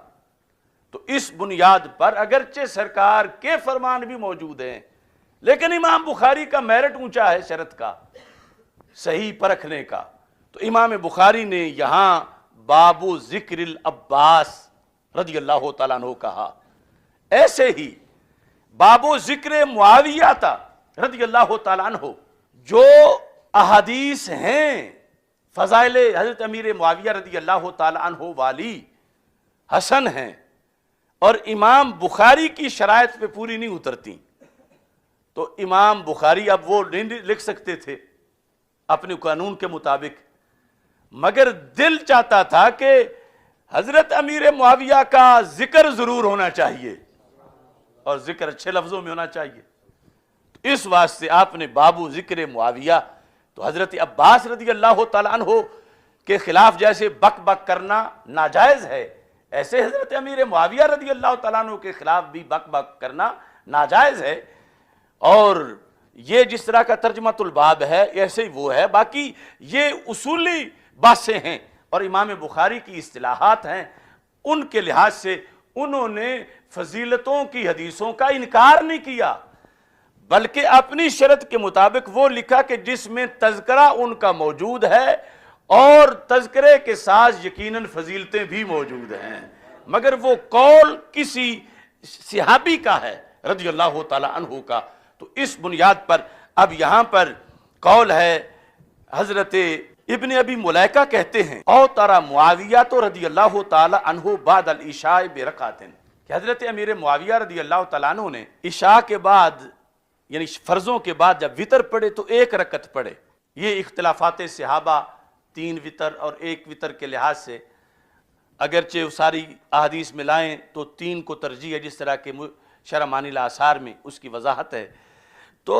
Speaker 2: تو اس بنیاد پر اگرچہ سرکار کے فرمان بھی موجود ہیں، لیکن امام بخاری کا میرٹ اونچا ہے شرط کا، صحیح پرکھنے کا. تو امام بخاری نے یہاں باب ذکر العباس رضی اللہ تعالیٰ عنہ کہا. ایسے ہی باب ذکر معاویہ رضی اللہ تعالیٰ عنہ، جو احادیث ہیں فضائل حضرت امیر معاویہ رضی اللہ تعالیٰ عنہ والی حسن ہیں اور امام بخاری کی شرائط پہ پوری نہیں اترتی، تو امام بخاری اب وہ نہیں لکھ سکتے تھے اپنے قانون کے مطابق، مگر دل چاہتا تھا کہ حضرت امیر معاویہ کا ذکر ضرور ہونا چاہیے اور ذکر اچھے لفظوں میں ہونا چاہیے. تو اس واسطے آپ نے بابو ذکر معاویہ، تو حضرت عباس رضی اللہ تعالیٰ عنہ کے خلاف جیسے بک بک کرنا ناجائز ہے، ایسے حضرت امیر معاویہ رضی اللہ تعالیٰ عنہ کے خلاف بھی بک بک کرنا ناجائز ہے. اور یہ جس طرح کا ترجمہ الباب ہے ایسے ہی وہ ہے، باقی یہ اصولی باتیں ہیں اور امام بخاری کی اصطلاحات ہیں. ان کے لحاظ سے انہوں نے فضیلتوں کی حدیثوں کا انکار نہیں کیا، بلکہ اپنی شرط کے مطابق وہ لکھا کہ جس میں تذکرہ ان کا موجود ہے اور تذکرے کے ساتھ یقیناً فضیلتیں بھی موجود ہیں، مگر وہ قول کسی صحابی کا ہے رضی اللہ تعالی عنہ کا. تو اس بنیاد پر اب یہاں پر قول ہے، حضرت ابن ابی ملیکہ کہتے ہیں او ترى معاویہ تو رضی اللہ تعالی عنہ بعد العشاء برکعت، کہ حضرت امیر معاویہ رضی اللہ تعالیٰ عنہ نے عشاء کے بعد یعنی فرضوں کے بعد جب وطر پڑھے تو ایک رکعت پڑھے. یہ اختلافات صحابہ 3 وطر اور 1 وطر کے لحاظ سے اگرچہ ساری احادیث میں لائیں تو 3 کو ترجیح ہے، جس طرح کہ شرح معانی الاثار میں اس کی وضاحت ہے. تو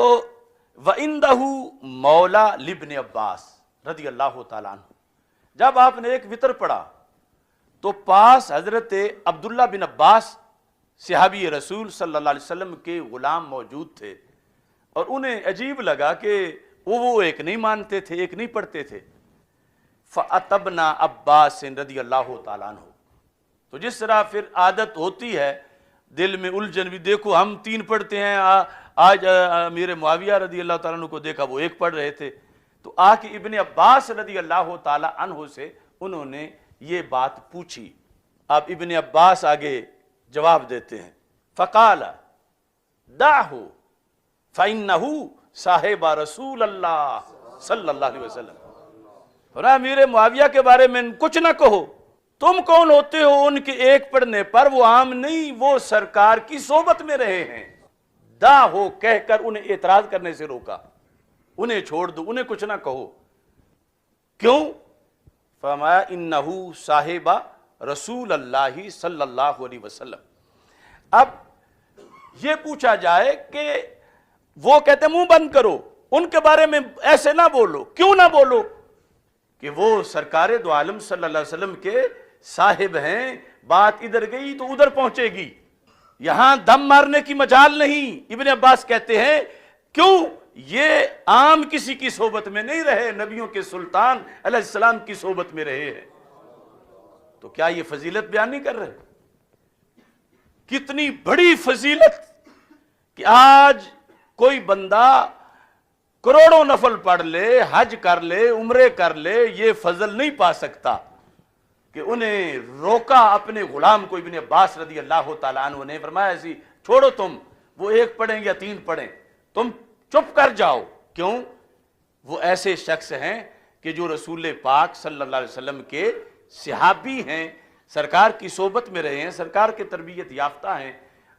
Speaker 2: وَعِنْدَهُ مولا لابن عباس رضی اللہ تعالیٰ عنہ، جب آپ نے 1 وطر پڑھا تو پاس حضرت عبداللہ بن عباس صحابی رسول صلی اللہ علیہ وسلم کے غلام موجود تھے اور انہیں عجیب لگا کہ وہ ایک نہیں مانتے تھے، ایک نہیں پڑھتے تھے. فَأَتَبْنَا عباس رضی اللہ تعالیٰ عنہ، تو جس طرح پھر عادت ہوتی ہے دل میں الجھن بھی، دیکھو ہم 3 پڑھتے ہیں، آج امیر معاویہ رضی اللہ تعالیٰ عنہ کو دیکھا وہ 1 پڑھ رہے تھے، تو آ کے ابن عباس رضی اللہ تعالیٰ عنہ سے انہوں نے یہ بات پوچھی۔ اب ابن عباس آگے جواب دیتے ہیں، فقال دعہ فإنہ صاحب رسول اللہ صلی اللہ علیہ وسلم۔ اور امیر معاویہ کے بارے میں کچھ نہ کہو، تم کون ہوتے ہو ان کے 1 پڑھنے پر؟ وہ عام نہیں، وہ سرکار کی صحبت میں رہے ہیں۔ دا ہو کہہ کر انہیں اعتراض کرنے سے روکا، انہیں چھوڑ دو، انہیں کچھ نہ کہو۔ کیوں؟ فرمایا انہو صاحب رسول اللہ صلی اللہ علیہ وسلم۔ اب یہ پوچھا جائے کہ وہ کہتے منہ بند کرو، ان کے بارے میں ایسے نہ بولو، کیوں نہ بولو؟ کہ وہ سرکار دو عالم صلی اللہ علیہ وسلم کے صاحب ہیں، بات ادھر گئی تو ادھر پہنچے گی، یہاں دم مارنے کی مجال نہیں۔ ابن عباس کہتے ہیں کیوں؟ یہ عام کسی کی صحبت میں نہیں رہے، نبیوں کے سلطان علیہ السلام کی صحبت میں رہے ہیں۔ تو کیا یہ فضیلت بیان نہیں کر رہے؟ کتنی بڑی فضیلت کہ آج کوئی بندہ کروڑوں نفل پڑھ لے، حج کر لے، عمرے کر لے، یہ فضل نہیں پا سکتا کہ انہیں روکا اپنے غلام کو۔ ابن عباس رضی اللہ تعالیٰ عنہ نے فرمایا ایسی چھوڑو، تم وہ 1 پڑھیں یا 3 پڑھیں، تم چپ کر جاؤ۔ کیوں؟ وہ ایسے شخص ہیں کہ جو رسول پاک صلی اللہ علیہ وسلم کے صحابی ہیں، سرکار کی صحبت میں رہے ہیں، سرکار کے تربیت یافتہ ہیں۔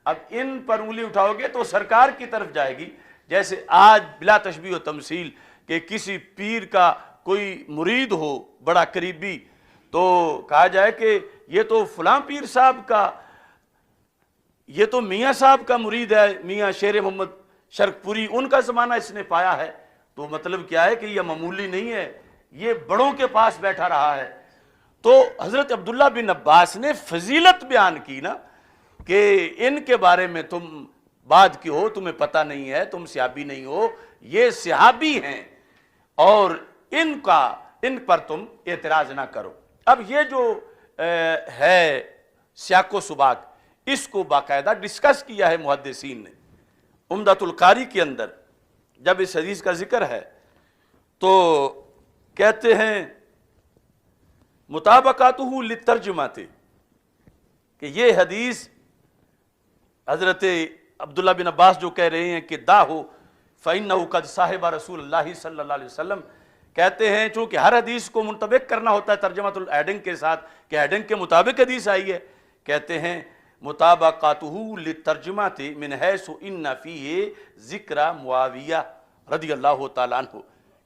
Speaker 2: اب ان پر انگلی اٹھاؤ گے تو سرکار کی طرف جائے گی۔ جیسے آج بلا تشبیہ و تمثیل کہ کسی پیر کا کوئی مرید ہو بڑا قریبی، تو کہا جائے کہ یہ تو فلاں پیر صاحب کا، یہ تو میاں صاحب کا مرید ہے، میاں شیر محمد شرک پوری، ان کا زمانہ اس نے پایا ہے، تو مطلب کیا ہے کہ یہ معمولی نہیں ہے، یہ بڑوں کے پاس بیٹھا رہا ہے۔ تو حضرت عبداللہ بن عباس نے فضیلت بیان کی نا کہ ان کے بارے میں تم بعد کی ہو، تمہیں پتہ نہیں ہے، تم صحابی نہیں ہو، یہ صحابی ہیں، اور ان پر تم اعتراض نہ کرو۔ اب یہ جو ہے سیاق و سباق، اس کو باقاعدہ ڈسکس کیا ہے محدثین نے۔ عمدۃ القاری کے اندر جب اس حدیث کا ذکر ہے تو کہتے ہیں مطابقاتہ للترجمات، کہ یہ حدیث حضرت عبداللہ بن عباس جو کہہ رہے ہیں کہ داہو فإنہ قد صاحب رسول اللہ صلی اللہ علیہ وسلم، کہتے ہیں چونکہ ہر حدیث کو منطبق کرنا ہوتا ہے ترجمۃ الہیڈنگ کے ساتھ کہ ہیڈنگ کے مطابق حدیث آئی ہے، کہتے ہیں مطابقاتہ للترجمات من حیث ان فیہ ذکر معاویہ رضی اللہ تعالیٰ عنہ،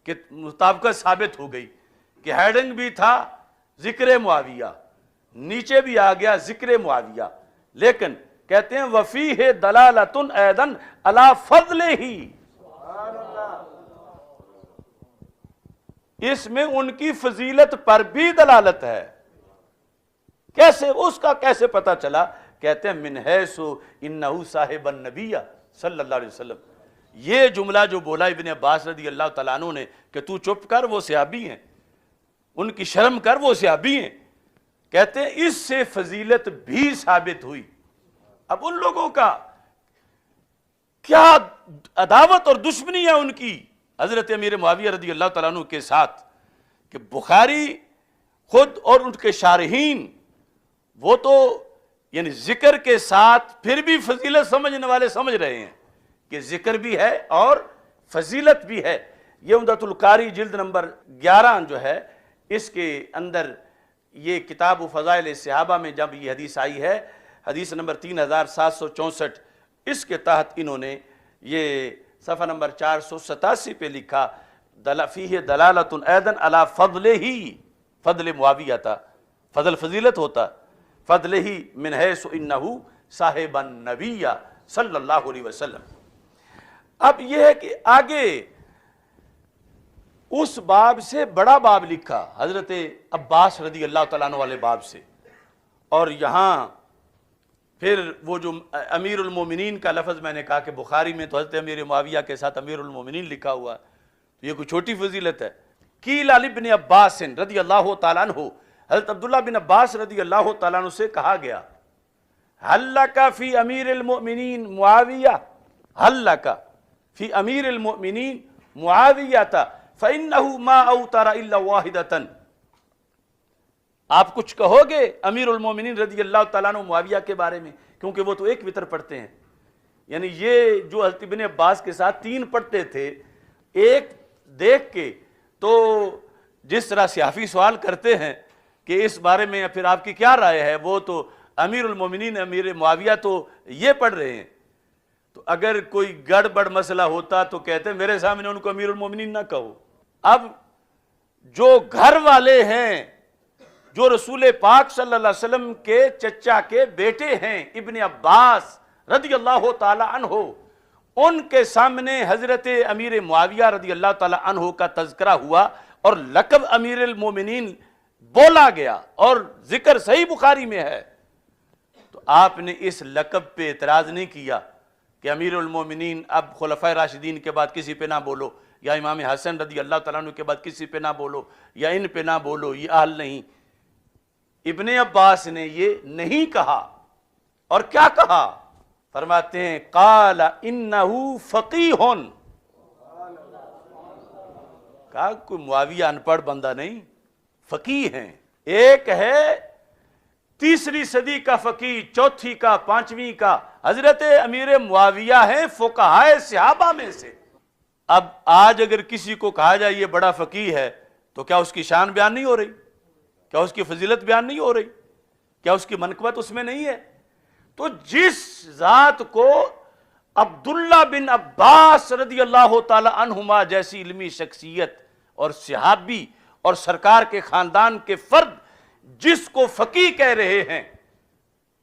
Speaker 2: کہ مطابقت ثابت ہو گئی کہ ہیڈنگ بھی تھا ذکر معاویہ، نیچے بھی آ گیا ذکر معاویہ، لیکن کہتے ہیں وفیہ دلالۃ ایضاً علی فضلہ، اس میں ان کی فضیلت پر بھی دلالت ہے۔ کیسے؟ اس کا کیسے پتہ چلا؟ کہتے ہیں من حیث انہ صاحب النبی صلی اللہ علیہ وسلم، یہ جملہ جو بولا ابن عباس رضی اللہ تعالیٰ عنہ نے کہ تو چپ کر، وہ صحابی ہیں، ان کی شرم کر، وہ صحابی ہیں، کہتے ہیں اس سے فضیلت بھی ثابت ہوئی۔ اب ان لوگوں کا کیا عداوت اور دشمنی ہے ان کی حضرت امیر معاویہ رضی اللہ تعالیٰ عنہ کے ساتھ، کہ بخاری خود اور ان کے شارحین وہ تو یعنی ذکر کے ساتھ پھر بھی فضیلت سمجھنے والے سمجھ رہے ہیں کہ ذکر بھی ہے اور فضیلت بھی ہے۔ یہ عمدۃ القاری جلد نمبر 11 جو ہے، اس کے اندر یہ کتاب فضائل صحابہ میں جب یہ حدیث آئی ہے، حدیث نمبر 3764، اس کے تحت انہوں نے یہ صفحہ نمبر 487 پہ لکھا فیہ دلالۃ ایضاً علی فضلہ، فضل معاویہ تھا، فضل فضیلت ہوتا، فضلہ من حیث انہ صاحب النبی صلی اللہ علیہ وسلم۔ اب یہ ہے کہ آگے اس باب سے بڑا باب لکھا حضرت عباس رضی اللہ تعالیٰ عنہ والے باب سے، اور یہاں پھر وہ جو امیر المومنین کا لفظ میں نے کہا کہ بخاری میں تو حضرت امیر معاویہ کے ساتھ امیر المومنین لکھا ہوا ہے، تو یہ کوئی چھوٹی فضیلت ہے۔ قیل علی ابن عباس رضی اللہ تعالیٰ عنہ حضرت عبداللہ بن عباس رضی اللہ تعالیٰ عنہ سے کہا گیا حل لک فی امیر المؤمنین معاویہ، حل لک فی امیر المؤمنین معاویہ فإنہ ما اوتر الا واحدۃ، آپ کچھ کہو گے امیر المومنین رضی اللہ تعالیٰ عنہ معاویہ کے بارے میں، کیونکہ وہ تو ایک وتر پڑھتے ہیں، یعنی یہ جو حضرت ابن عباس کے ساتھ 3 پڑھتے تھے، ایک دیکھ کے تو جس طرح صحافی سوال کرتے ہیں کہ اس بارے میں پھر آپ کی کیا رائے ہے، وہ تو امیر المومنین امیر معاویہ تو یہ پڑھ رہے ہیں، تو اگر کوئی گڑبڑ مسئلہ ہوتا تو کہتے میرے سامنے ان کو امیر المومنین نہ کہو۔ اب جو گھر والے ہیں، جو رسول پاک صلی اللہ علیہ وسلم کے چچا کے بیٹے ہیں ابن عباس رضی اللہ تعالی عنہ، ان کے سامنے حضرت امیر معاویہ رضی اللہ تعالی عنہ کا تذکرہ ہوا اور لقب امیر المومنین بولا گیا، اور ذکر صحیح بخاری میں ہے، تو آپ نے اس لقب پہ اعتراض نہیں کیا کہ امیر المومنین اب خلفائے راشدین کے بعد کسی پہ نہ بولو، یا امام حسن رضی اللہ تعالیٰ عنہ کے بعد کسی پہ نہ بولو، یا ان پہ نہ بولو، یہ اہل نہیں۔ ابن عباس نے یہ نہیں کہا، اور کیا کہا؟ فرماتے ہیں قال انہو فقیہ، کہا کوئی معاویہ ان پڑھ بندہ نہیں، فقیہ ہیں۔ ایک ہے 3 صدی کا فقیہ، 4 کا، 5ویں کا، حضرت امیر معاویہ ہیں فقہائے صحابہ میں سے۔ اب آج اگر کسی کو کہا جائے یہ بڑا فقیہ ہے تو کیا اس کی شان بیان نہیں ہو رہی؟ کیا اس کی فضیلت بیان نہیں ہو رہی؟ کیا اس کی منقبت اس میں نہیں ہے؟ تو جس ذات کو عبداللہ بن عباس رضی اللہ تعالی عنہما جیسی علمی شخصیت اور صحابی اور سرکار کے خاندان کے فرد جس کو فقیہ کہہ رہے ہیں،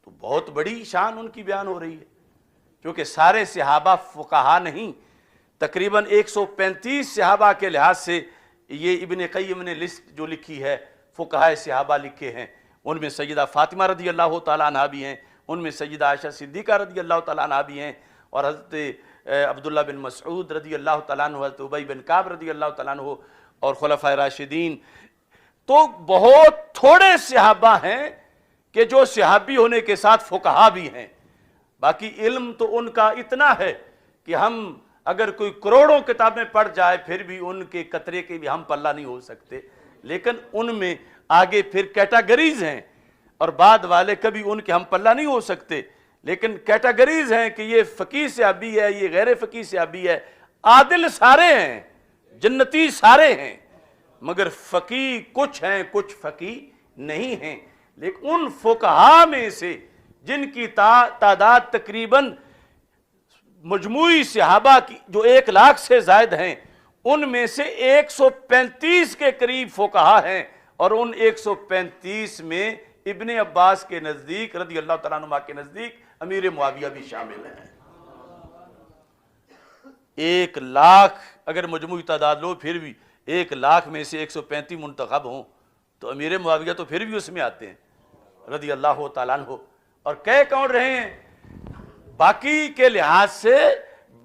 Speaker 2: تو بہت بڑی شان ان کی بیان ہو رہی ہے، کیونکہ سارے صحابہ فقہا نہیں، تقریباً 135 صحابہ کے لحاظ سے یہ ابن قیم نے لسٹ جو لکھی ہے فقہائے صحابہ لکھے ہیں، ان میں سیدہ فاطمہ رضی اللہ تعالیٰ عنہا بھی ہیں، ان میں سیدہ عائشہ صدیقہ رضی اللہ تعالیٰ عنہا بھی ہیں، اور حضرت عبداللہ بن مسعود رضی اللہ تعالیٰ عنہ، حضرت ابی بن کعب رضی اللہ تعالیٰ عنہ، اور خلفائے راشدین۔ تو بہت تھوڑے صحابہ ہیں کہ جو صحابی ہونے کے ساتھ فقہا بھی ہیں، باقی علم تو ان کا اتنا ہے کہ ہم اگر کوئی کروڑوں کتابیں پڑھ جائے پھر بھی ان کے قطرے کے بھی ہم پلہ نہیں ہو سکتے، لیکن ان میں آگے پھر کیٹاگریز ہیں، اور بعد والے کبھی ان کے ہم پلہ نہیں ہو سکتے، لیکن کیٹاگریز ہیں کہ یہ فقیہ صحابی ہے، یہ غیر فقیہ صحابی ہے، عادل سارے ہیں، جنتی سارے ہیں، مگر فقیہ کچھ ہیں، کچھ فقیہ نہیں ہیں۔ لیکن ان فقہا میں سے جن کی تعداد تقریباً مجموعی صحابہ کی جو 1 لاکھ سے زائد ہیں، ان میں سے 135 کے قریب فقہا ہیں، اور ان 135 میں ابن عباس کے نزدیک رضی اللہ تعالیٰ عنہ کے نزدیک امیر معاویہ بھی شامل ہیں۔ 1 لاکھ اگر مجموعی تعداد لو، پھر بھی 1 لاکھ میں سے 135 منتخب ہوں تو امیر معاویہ تو پھر بھی اس میں آتے ہیں رضی اللہ تعالیٰ عنہ۔ اور کہہ کون رہے ہیں؟ باقی کے لحاظ سے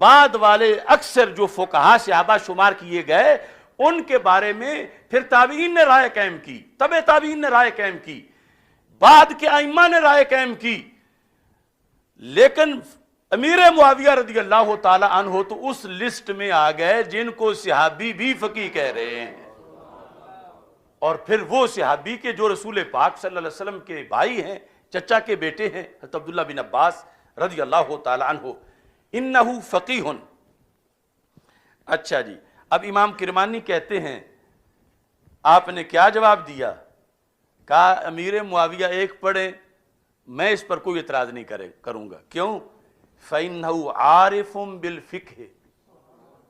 Speaker 2: بعد والے اکثر جو فقہا صحابہ شمار کیے گئے ان کے بارے میں پھر تابعین نے رائے قائم کی، تبع تابعین نے رائے قائم کی، بعد کے ائمہ نے رائے قائم کی، لیکن امیر معاویہ رضی اللہ تعالی عنہ تو اس لسٹ میں آ گئے جن کو صحابی بھی فقیہ کہہ رہے ہیں، اور پھر وہ صحابی کے جو رسول پاک صلی اللہ علیہ وسلم کے بھائی ہیں، چچا کے بیٹے ہیں، حضرت عبداللہ بن عباس رضی اللہ تعالی عنہ، انہو فقیہ۔ اچھا جی، اب امام کرمانی کہتے ہیں آپ نے کیا جواب دیا؟ کہا امیر معاویہ 1 پڑھیں، میں اس پر کوئی اعتراض نہیں کروں گا، کیوں؟ فَإِنَّهُ عَارِفٌ بِالْفِقْهِ،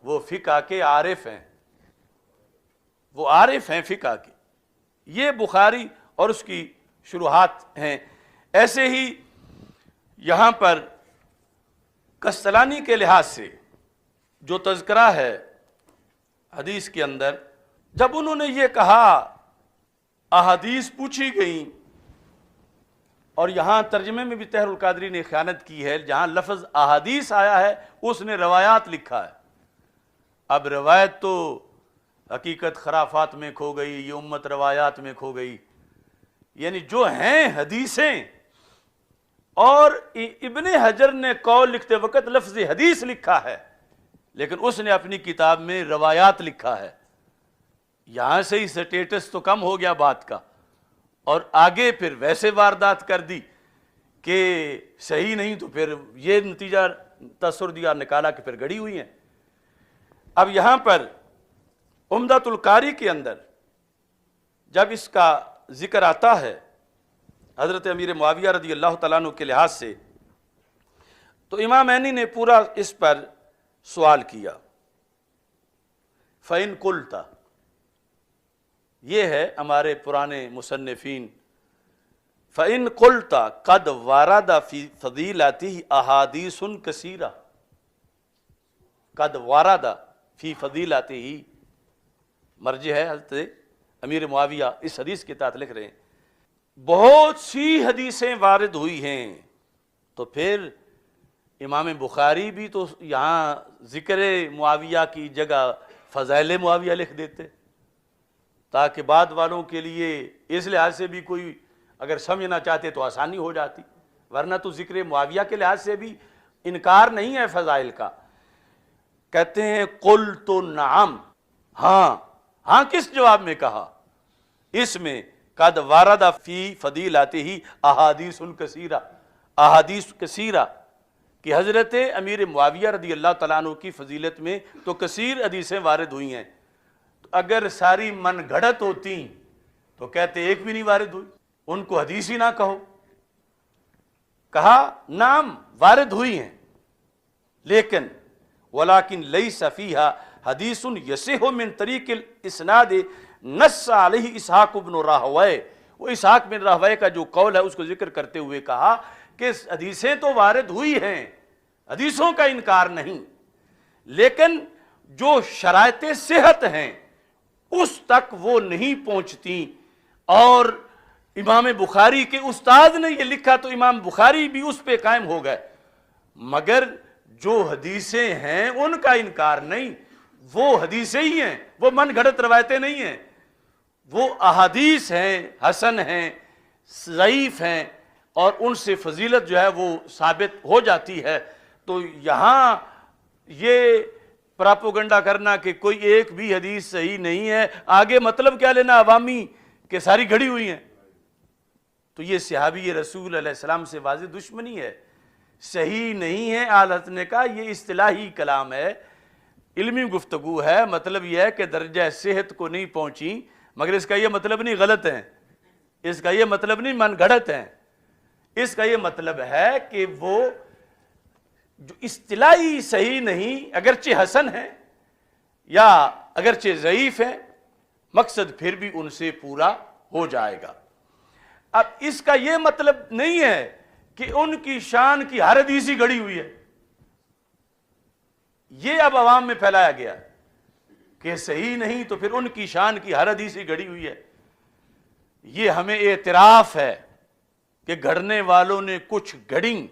Speaker 2: وہ فقہ کے عارف ہیں، وہ عارف ہیں فقہ کے۔ یہ بخاری اور اس کی شروحات ہیں۔ ایسے ہی یہاں پر کستلانی کے لحاظ سے جو تذکرہ ہے حدیث کے اندر، جب انہوں نے یہ کہا احادیث پوچھی گئیں، اور یہاں ترجمے میں بھی طاہر القادری نے خیانت کی ہے، جہاں لفظ احادیث آیا ہے اس نے روایات لکھا ہے۔ اب روایت تو حقیقت خرافات میں کھو گئی، یہ امت روایات میں کھو گئی، یعنی جو ہیں حدیثیں، اور ابن حجر نے قول لکھتے وقت لفظ حدیث لکھا ہے، لیکن اس نے اپنی کتاب میں روایات لکھا ہے۔ یہاں سے ہی سٹیٹس تو کم ہو گیا بات کا، اور آگے پھر ویسے واردات کر دی کہ صحیح نہیں، تو پھر یہ نتیجہ تصور دیا نکالا کہ پھر گڑی ہوئی ہیں۔ اب یہاں پر عمدۃ القاری کے اندر جب اس کا ذکر آتا ہے حضرت امیر معاویہ رضی اللہ تعالیٰ عنہ کے لحاظ سے، تو امام عینی نے پورا اس پر سوال کیا۔ فَإِن قُلْتَ، یہ ہے ہمارے پرانے مصنفین، فَإِن قُلْتَ قَدْ وَرَدَ فِي فَضِيلَتِهِ أَحَادِيثٌ كَثِيرَةٌ، قَدْ وَرَدَ فِي فَضِيلَتِهِ مرجع ہے حضرت امیر معاویہ، اس حدیث کے تحت لکھ رہے ہیں بہت سی حدیثیں وارد ہوئی ہیں، تو پھر امام بخاری بھی تو یہاں ذکر معاویہ کی جگہ فضائل معاویہ لکھ دیتے، تاکہ بعد والوں کے لیے اس لحاظ سے بھی کوئی اگر سمجھنا چاہتے تو آسانی ہو جاتی، ورنہ تو ذکر معاویہ کے لحاظ سے بھی انکار نہیں ہے فضائل کا۔ کہتے ہیں قلت نعم، ہاں، ہاں کس جواب میں کہا؟ اس میں قد وارد فی فضیلتہ احادیث کثیرہ، احادیث کثیرہ کہ حضرت امیر معاویہ رضی اللہ تعالیٰ عنہ کی فضیلت میں تو کثیر حدیثیں وارد ہوئی ہیں، تو اگر ساری من گھڑت ہوتی تو کہتے ایک بھی نہیں وارد ہوئی، ان کو حدیث ہی نہ کہو۔ کہا نام وارد ہوئی ہیں، لیکن ولیکن لیس فیہا حدیث یصح من طریق الاسناد نص علیہ اسحاق بن راہویہ، وہ اسحاق بن راہویہ کا جو قول ہے اس کو ذکر کرتے ہوئے کہا کہ حدیثیں تو وارد ہوئی ہیں، حدیثوں کا انکار نہیں، لیکن جو شرائط صحت ہیں اس تک وہ نہیں پہنچتی، اور امام بخاری کے استاد نے یہ لکھا تو امام بخاری بھی اس پہ قائم ہو گئے، مگر جو حدیثیں ہیں ان کا انکار نہیں، وہ حدیثیں ہی ہیں، وہ من گھڑت روایتیں نہیں ہیں، وہ احادیث ہیں، حسن ہیں، ضعیف ہیں، اور ان سے فضیلت جو ہے وہ ثابت ہو جاتی ہے۔ تو یہاں یہ پراپوگنڈا کرنا کہ کوئی ایک بھی حدیث صحیح نہیں ہے، آگے مطلب کیا لینا عوامی کہ ساری گھڑی ہوئی ہیں، تو یہ صحابی رسول علیہ السلام سے واضح دشمنی ہے۔ صحیح نہیں ہے اعلی حضرت نے کہا یہ اصطلاحی کلام ہے، علمی گفتگو ہے، مطلب یہ ہے کہ درجہ صحت کو نہیں پہنچی، مگر اس کا یہ مطلب نہیں غلط ہیں، اس کا یہ مطلب نہیں من گھڑت ہیں، اس کا یہ مطلب ہے کہ وہ جو اصطلاحی صحیح نہیں، اگرچہ حسن ہے یا اگرچہ ضعیف ہے، مقصد پھر بھی ان سے پورا ہو جائے گا۔ اب اس کا یہ مطلب نہیں ہے کہ ان کی شان کی ہر حدیث ہی گڑی ہوئی ہے، یہ اب عوام میں پھیلایا گیا کہ صحیح نہیں تو پھر ان کی شان کی ہر حدیث ہی گڑی ہوئی ہے۔ یہ ہمیں اعتراف ہے کہ گھڑنے والوں نے کچھ گھڑیں،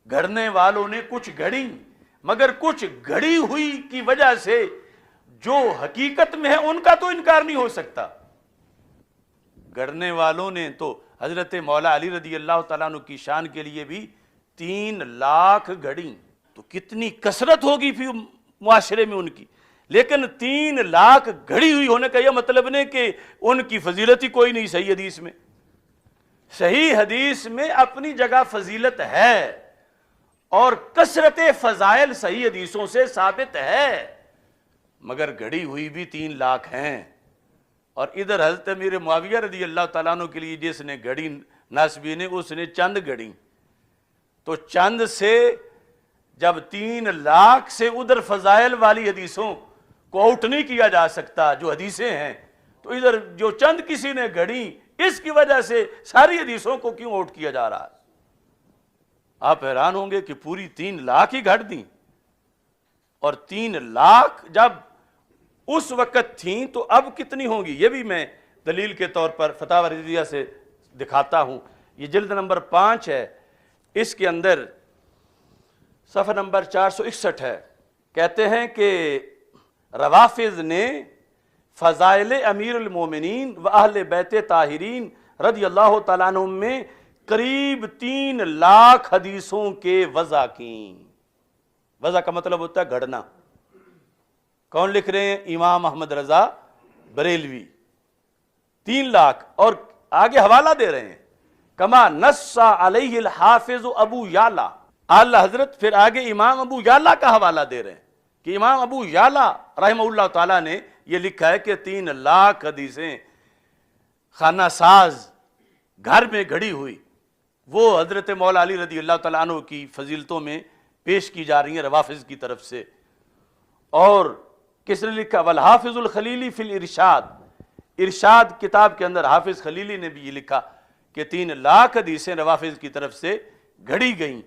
Speaker 2: گھڑنے والوں نے کچھ گھڑیں، مگر کچھ گھڑی ہوئی کی وجہ سے جو حقیقت میں ہے ان کا تو انکار نہیں ہو سکتا۔ گھڑنے والوں نے تو حضرت مولا علی رضی اللہ تعالیٰ عنہ کی شان کے لیے بھی 3 لاکھ گھڑیں، تو کتنی کثرت ہوگی پھر معاشرے میں ان کی، لیکن 3 لاکھ گھڑی ہوئی ہونے کا یہ مطلب نہیں کہ ان کی فضیلت ہی کوئی نہیں صحیح حدیث میں۔ صحیح حدیث میں اپنی جگہ فضیلت ہے، اور کثرت فضائل صحیح حدیثوں سے ثابت ہے، مگر گھڑی ہوئی بھی 3 لاکھ ہیں۔ اور ادھر حضرت امیر معاویہ رضی اللہ تعالیٰ عنہ کے لیے جس نے گھڑی ناسبی نے، اس نے چند گھڑی، تو چند سے جب 3 لاکھ سے ادھر فضائل والی حدیثوں کو آؤٹ نہیں کیا جا سکتا جو حدیثیں ہیں، تو ادھر جو چند کسی نے گھڑی اس کی وجہ سے ساری حدیثوں کو کیوں آؤٹ کیا جا رہا ہے؟ آپ حیران ہوں گے کہ پوری 3 لاکھ ہی گھڑ دیں، اور 3 لاکھ جب اس وقت تھیں تو اب کتنی ہوں گی؟ یہ بھی میں دلیل کے طور پر فتاوی رضویہ سے دکھاتا ہوں، یہ جلد نمبر 5 ہے، اس کے اندر صفحہ نمبر 461 ہے۔ کہتے ہیں کہ روافض نے فضائل امیر المومنین و اہل بیت طاہرین رضی اللہ تعالیٰ عنہم میں قریب 3 لاکھ حدیثوں کے وضع کی۔ وضع کا مطلب ہوتا ہے گھڑنا۔ کون لکھ رہے ہیں؟ امام احمد رضا بریلوی، 3 لاکھ، اور آگے حوالہ دے رہے ہیں کما نص علیہ الحافظ ابو یعلا، اعلی حضرت پھر آگے امام ابو یعلا کا حوالہ دے رہے ہیں کہ امام ابو یعلا رحمہ اللہ تعالیٰ نے یہ لکھا ہے کہ 3 لاکھ حدیثیں خانہ ساز گھر میں گھڑی ہوئی وہ حضرت مولا علی رضی اللہ تعالیٰ عنہ کی فضیلتوں میں پیش کی جا رہی ہیں روافظ کی طرف سے۔ اور کس نے لکھا؟ والحافظ الخلیلی فی الارشاد، ارشاد کتاب کے اندر حافظ خلیلی نے بھی یہ لکھا کہ 3 لاکھ حدیثیں روافظ کی طرف سے گھڑی گئیں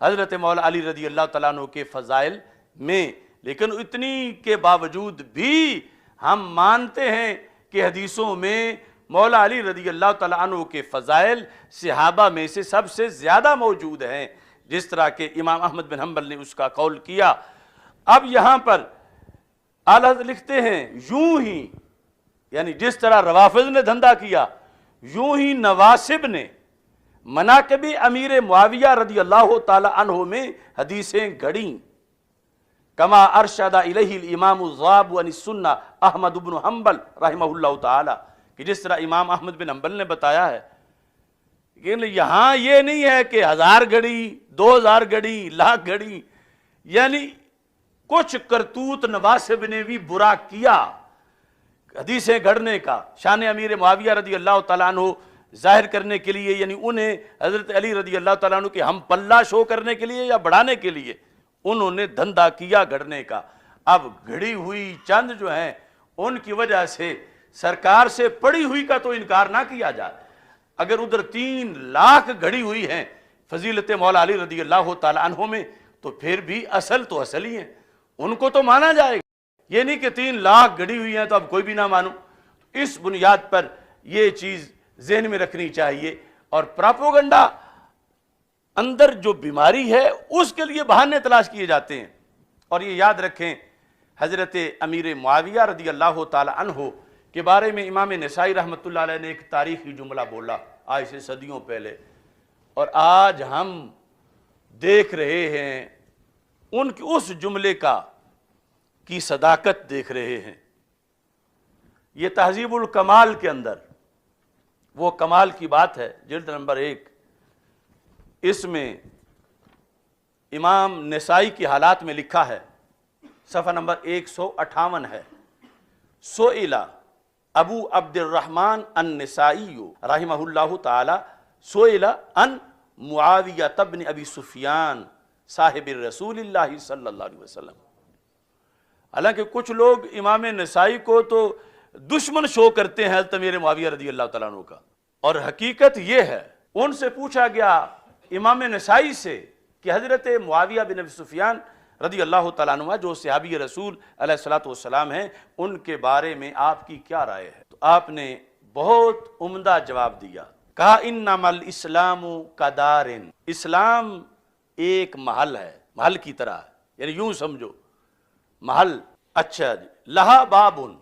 Speaker 2: حضرت مولا علی رضی اللہ تعالیٰ عنہ کے فضائل میں۔ لیکن اتنی کے باوجود بھی ہم مانتے ہیں کہ حدیثوں میں مولا علی رضی اللہ تعالیٰ عنہ کے فضائل صحابہ میں سے سب سے زیادہ موجود ہیں، جس طرح کہ امام احمد بن حنبل نے اس کا قول کیا۔ اب یہاں پر اعلیٰ حضرت لکھتے ہیں یوں ہی، یعنی جس طرح روافظ نے دھندا کیا یوں ہی نواسب نے مناقب امیر معاویہ رضی اللہ تعالی عنہ میں حدیثیں گھڑیں، کما ارشد الیہ الامام الضاب عن السنہ احمد بن حنبل رحمہ اللہ تعالی، کہ جس طرح امام احمد بن حنبل نے بتایا ہے۔ لیکن یہاں یہ نہیں ہے کہ 1000 گھڑی، 2000 گھڑی، لاکھ گھڑی، یعنی کچھ کرتوت نواسب نے بھی برا کیا حدیثیں گھڑنے کا، شان امیر معاویہ رضی اللہ تعالیٰ عنہ ظاہر کرنے کے لیے، یعنی انہیں حضرت علی رضی اللہ تعالیٰ عنہ کے ہم پلہ شو کرنے کے لیے یا بڑھانے کے لیے انہوں نے دھندا کیا گھڑنے کا۔ اب گھڑی ہوئی چند جو ہیں ان کی وجہ سے سرکار سے پڑی ہوئی کا تو انکار نہ کیا جائے۔ اگر ادھر 3 لاکھ گھڑی ہوئی ہیں فضیلت مولا علی رضی اللہ تعالیٰ عنہ میں، تو پھر بھی اصل تو اصل ہی ہیں، ان کو تو مانا جائے گا۔ یہ نہیں کہ 3 لاکھ گھڑی ہوئی ہیں تو اب کوئی بھی نہ مانو۔ اس بنیاد پر یہ چیز ذہن میں رکھنی چاہیے، اور پراپوگنڈا اندر جو بیماری ہے اس کے لیے بہانے تلاش کیے جاتے ہیں۔ اور یہ یاد رکھیں حضرت امیر معاویہ رضی اللہ تعالی عنہ کے بارے میں امام نسائی رحمۃ اللہ علیہ نے ایک تاریخی جملہ بولا آج سے صدیوں پہلے، اور آج ہم دیکھ رہے ہیں ان کی اس جملے کی صداقت دیکھ رہے ہیں۔ یہ تہذیب الکمال کے اندر وہ کمال کی بات ہے، جلد نمبر 1، اس میں امام نسائی کی حالات میں لکھا ہے، صفحہ نمبر 158 ہے، سئل ابو عبد الرحمن النسائی رحمہ اللہ تعالی سئل عن معاویہ بن ابی سفیان صاحب رسول اللہ صلی اللہ علیہ وسلم۔ حالانکہ کچھ لوگ امام نسائی کو تو دشمن شو کرتے ہیں حضرت امیر معاویہ رضی اللہ تعالیٰ عنہ کا، اور حقیقت یہ ہے ان سے پوچھا گیا امام نسائی سے کہ حضرت معاویہ بن ابی سفیان رضی اللہ تعالیٰ عنہ جو صحابی رسول علیہ الصلوۃ والسلام ہیں، ان کے بارے میں آپ کی کیا رائے ہے؟ تو آپ نے بہت عمدہ جواب دیا، کہا انما الاسلام کدار، اسلام ایک محل ہے، محل کی طرح ہے، یعنی یوں سمجھو محل، اچھا جی، لہا بابن،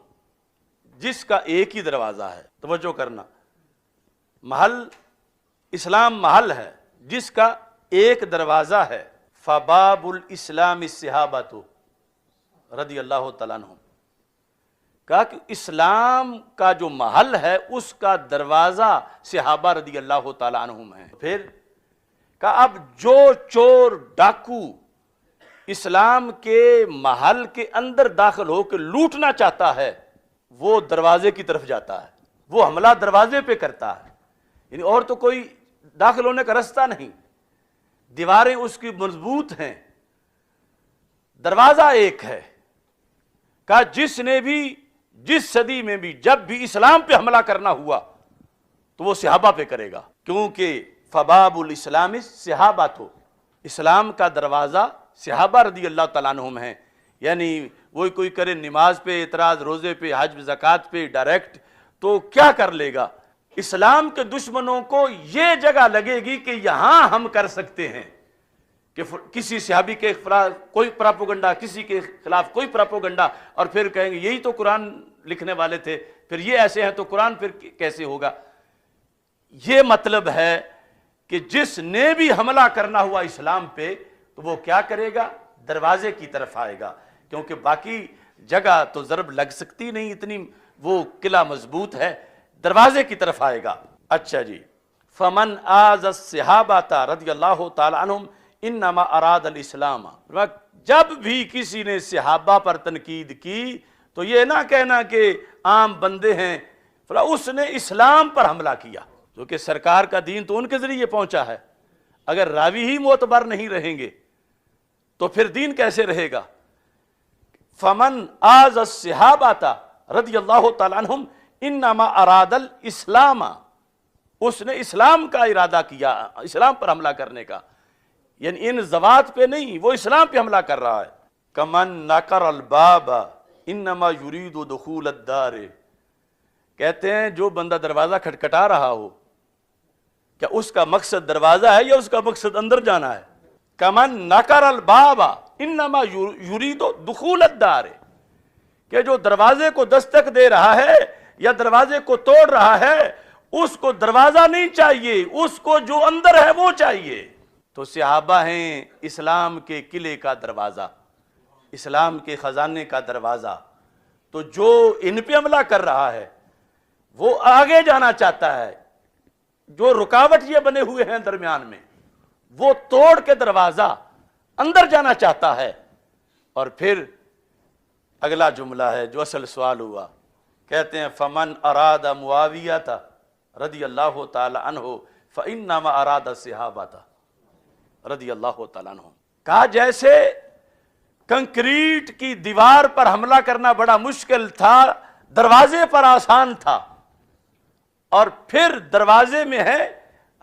Speaker 2: جس کا ایک ہی دروازہ ہے، توجہ کرنا، محل اسلام محل ہے جس کا ایک دروازہ ہے، فباب الاسلام الصحابۃ رضی اللہ تعالیٰ عنہ، کہا کہ اسلام کا جو محل ہے اس کا دروازہ صحابہ رضی اللہ تعالیٰ عنہم ہے۔ پھر کہا اب جو چور ڈاکو اسلام کے محل کے اندر داخل ہو کے لوٹنا چاہتا ہے وہ دروازے کی طرف جاتا ہے، وہ حملہ دروازے پہ کرتا ہے، یعنی اور تو کوئی داخل ہونے کا راستہ نہیں، دیواریں اس کی مضبوط ہیں، دروازہ ایک ہے۔ کہا جس نے بھی جس صدی میں بھی جب بھی اسلام پہ حملہ کرنا ہوا تو وہ صحابہ پہ کرے گا، کیونکہ فباب الاسلام صحابۃ، اسلام کا دروازہ صحابہ رضی اللہ تعالیٰ عنہم ہیں۔ یعنی وہی کوئی کرے نماز پہ اعتراض، روزے پہ، حج زکوٰۃ پہ ڈائریکٹ، تو کیا کر لے گا؟ اسلام کے دشمنوں کو یہ جگہ لگے گی کہ یہاں ہم کر سکتے ہیں، کہ کسی صحابی کے خلاف کوئی پراپوگنڈا، کسی کے خلاف کوئی پراپوگنڈا، اور پھر کہیں گے یہی تو قرآن لکھنے والے تھے، پھر یہ ایسے ہیں تو قرآن پھر کیسے ہوگا؟ یہ مطلب ہے کہ جس نے بھی حملہ کرنا ہوا اسلام پہ تو وہ کیا کرے گا؟ دروازے کی طرف آئے گا، کیونکہ باقی جگہ تو ضرب لگ سکتی نہیں، اتنی وہ قلعہ مضبوط ہے، دروازے کی طرف آئے گا۔ اچھا جی، فمن آذ الصحابہ رضی اللہ تعالی عنہم انما اراد الاسلام، جب بھی کسی نے صحابہ پر تنقید کی تو یہ نہ کہنا کہ عام بندے ہیں، اس نے اسلام پر حملہ کیا، کیونکہ سرکار کا دین تو ان کے ذریعے پہنچا ہے۔ اگر راوی ہی معتبر نہیں رہیں گے تو پھر دین کیسے رہے گا؟ فمن آذ الصحابہ رضی اللہ تعالی عنہم انما اراد الاسلام، اس نے اسلام کا ارادہ کیا، اسلام پر حملہ کرنے کا، یعنی ان ذوات پہ نہیں، وہ اسلام پہ حملہ کر رہا ہے۔ کمن نقر الباب انما یرید دخول الدار، کہتے ہیں جو بندہ دروازہ کھٹکھٹا رہا ہو، کیا اس کا مقصد دروازہ ہے یا اس کا مقصد اندر جانا ہے؟ کمن نقر الباب انما یرید دخول الدار، کہ جو دروازے کو دستک دے رہا ہے یا دروازے کو توڑ رہا ہے، اس کو دروازہ نہیں چاہیے، اس کو جو اندر ہے وہ چاہیے۔ تو صحابہ ہیں اسلام کے قلعے کا دروازہ، اسلام کے خزانے کا دروازہ، تو جو ان پہ حملہ کر رہا ہے وہ آگے جانا چاہتا ہے، جو رکاوٹ یہ بنے ہوئے ہیں درمیان میں وہ توڑ کے دروازہ اندر جانا چاہتا ہے۔ اور پھر اگلا جملہ ہے جو اصل سوال ہوا، کہتے ہیں فمن اراد معاویہ رضی اللہ تعالی عنہ فانما اراد الصحابہ رضی اللہ تعالیٰ عنہ۔ کہا جیسے کنکریٹ کی دیوار پر حملہ کرنا بڑا مشکل تھا، دروازے پر آسان تھا، اور پھر دروازے میں ہے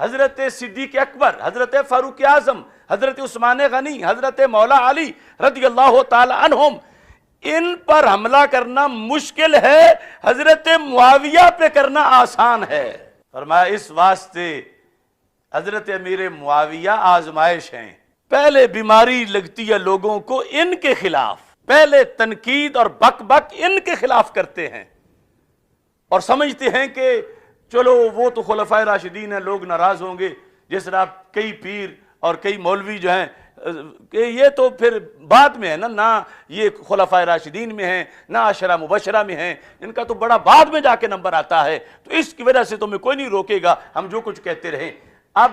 Speaker 2: حضرت صدیق اکبر، حضرت فاروق اعظم، حضرت عثمان غنی، حضرت مولا علی رضی اللہ تعالی عنہم، ان پر حملہ کرنا مشکل ہے، حضرت معاویہ پہ کرنا آسان ہے۔ فرمایا اس واسطے حضرت امیر معاویہ آزمائش ہیں، پہلے بیماری لگتی ہے لوگوں کو ان کے خلاف، پہلے تنقید اور بک بک ان کے خلاف کرتے ہیں، اور سمجھتے ہیں کہ چلو وہ تو خلفائے راشدین ہیں، لوگ ناراض ہوں گے، جس طرح کئی پیر اور کئی مولوی جو ہیں کہ یہ تو پھر بعد میں ہے نا، نہ یہ خلفائے راشدین میں ہیں نہ عشرہ مبشرہ میں ہیں، ان کا تو بڑا بعد میں جا کے نمبر آتا ہے، تو اس کی وجہ سے تمہیں کوئی نہیں روکے گا، ہم جو کچھ کہتے رہیں۔ اب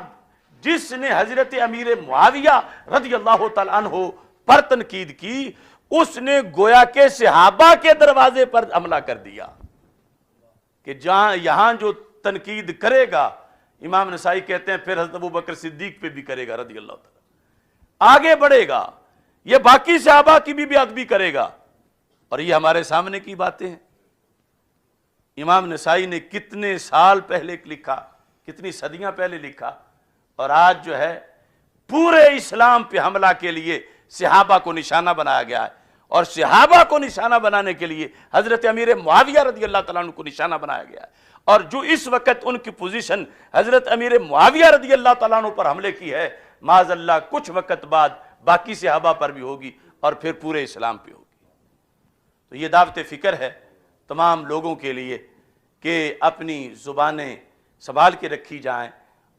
Speaker 2: جس نے حضرت امیر معاویہ رضی اللہ تعالیٰ عنہ پر تنقید کی، اس نے گویا کے صحابہ کے دروازے پر حملہ کر دیا، کہ جہاں یہاں جو تنقید کرے گا، امام نسائی کہتے ہیں پھر حضرت ابوبکر صدیق پہ بھی کرے گا رضی اللہ تعالیٰ، آگے بڑھے گا، یہ باقی صحابہ کی بھی ادبی کرے گا، اور یہ ہمارے سامنے کی باتیں ہیں۔ امام نسائی نے کتنے سال پہلے لکھا، کتنی صدیاں پہلے لکھا، اور آج جو ہے پورے اسلام پہ حملہ کے لیے صحابہ کو نشانہ بنایا گیا ہے، اور صحابہ کو نشانہ بنانے کے لیے حضرت امیر معاویہ رضی اللہ تعالیٰ عنہ کو نشانہ بنایا گیا ہے، اور جو اس وقت ان کی پوزیشن حضرت امیر معاویہ رضی اللہ تعالیٰ عنہ پر حملے کی ہے، معاذ اللہ کچھ وقت بعد باقی صحابہ پر بھی ہوگی اور پھر پورے اسلام پہ ہوگی۔ تو یہ دعوت فکر ہے تمام لوگوں کے لیے کہ اپنی زبانیں سنبھال کے رکھی جائیں،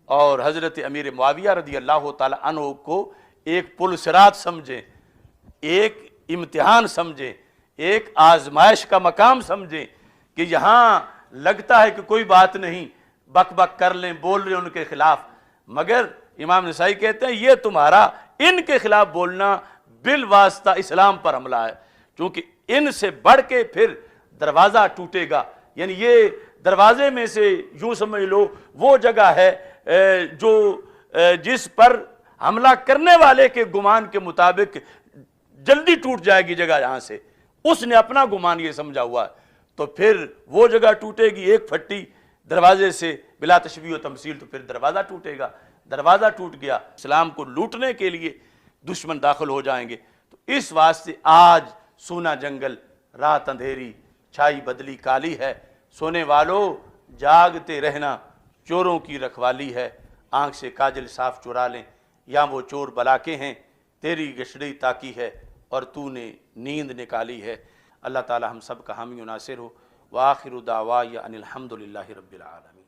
Speaker 2: اور حضرت امیر معاویہ رضی اللہ تعالی عنہ کو ایک پل صراط سمجھیں، ایک امتحان سمجھیں، ایک آزمائش کا مقام سمجھیں، کہ یہاں لگتا ہے کہ کوئی بات نہیں، بک بک کر لیں، بول رہے ان کے خلاف، مگر امام نسائی کہتے ہیں یہ تمہارا ان کے خلاف بولنا بالواسطہ اسلام پر حملہ ہے، کیونکہ ان سے بڑھ کے پھر دروازہ ٹوٹے گا، یعنی یہ دروازے میں سے یوں سمجھ لو وہ جگہ ہے جو جس پر حملہ کرنے والے کے گمان کے مطابق جلدی ٹوٹ جائے گی جگہ، یہاں سے اس نے اپنا گمان یہ سمجھا ہوا ہے، تو پھر وہ جگہ ٹوٹے گی، ایک پھٹی دروازے سے بلا تشبیہ و تمثیل، تو پھر دروازہ ٹوٹے گا، دروازہ ٹوٹ گیا، اسلام کو لوٹنے کے لیے دشمن داخل ہو جائیں گے۔ تو اس واسطے آج سونا جنگل، رات اندھیری، چھائی بدلی کالی ہے، سونے والوں جاگتے رہنا چوروں کی رکھوالی ہے، آنکھ سے کاجل صاف چرا لیں، یا وہ چور بلاکے ہیں، تیری گشڑی تاکی ہے اور تو نے نیند نکالی ہے۔ اللہ تعالی ہم سب کا حامی و ناصر ہو۔ وآخر دعوایا ان الحمد للہ رب العالمین۔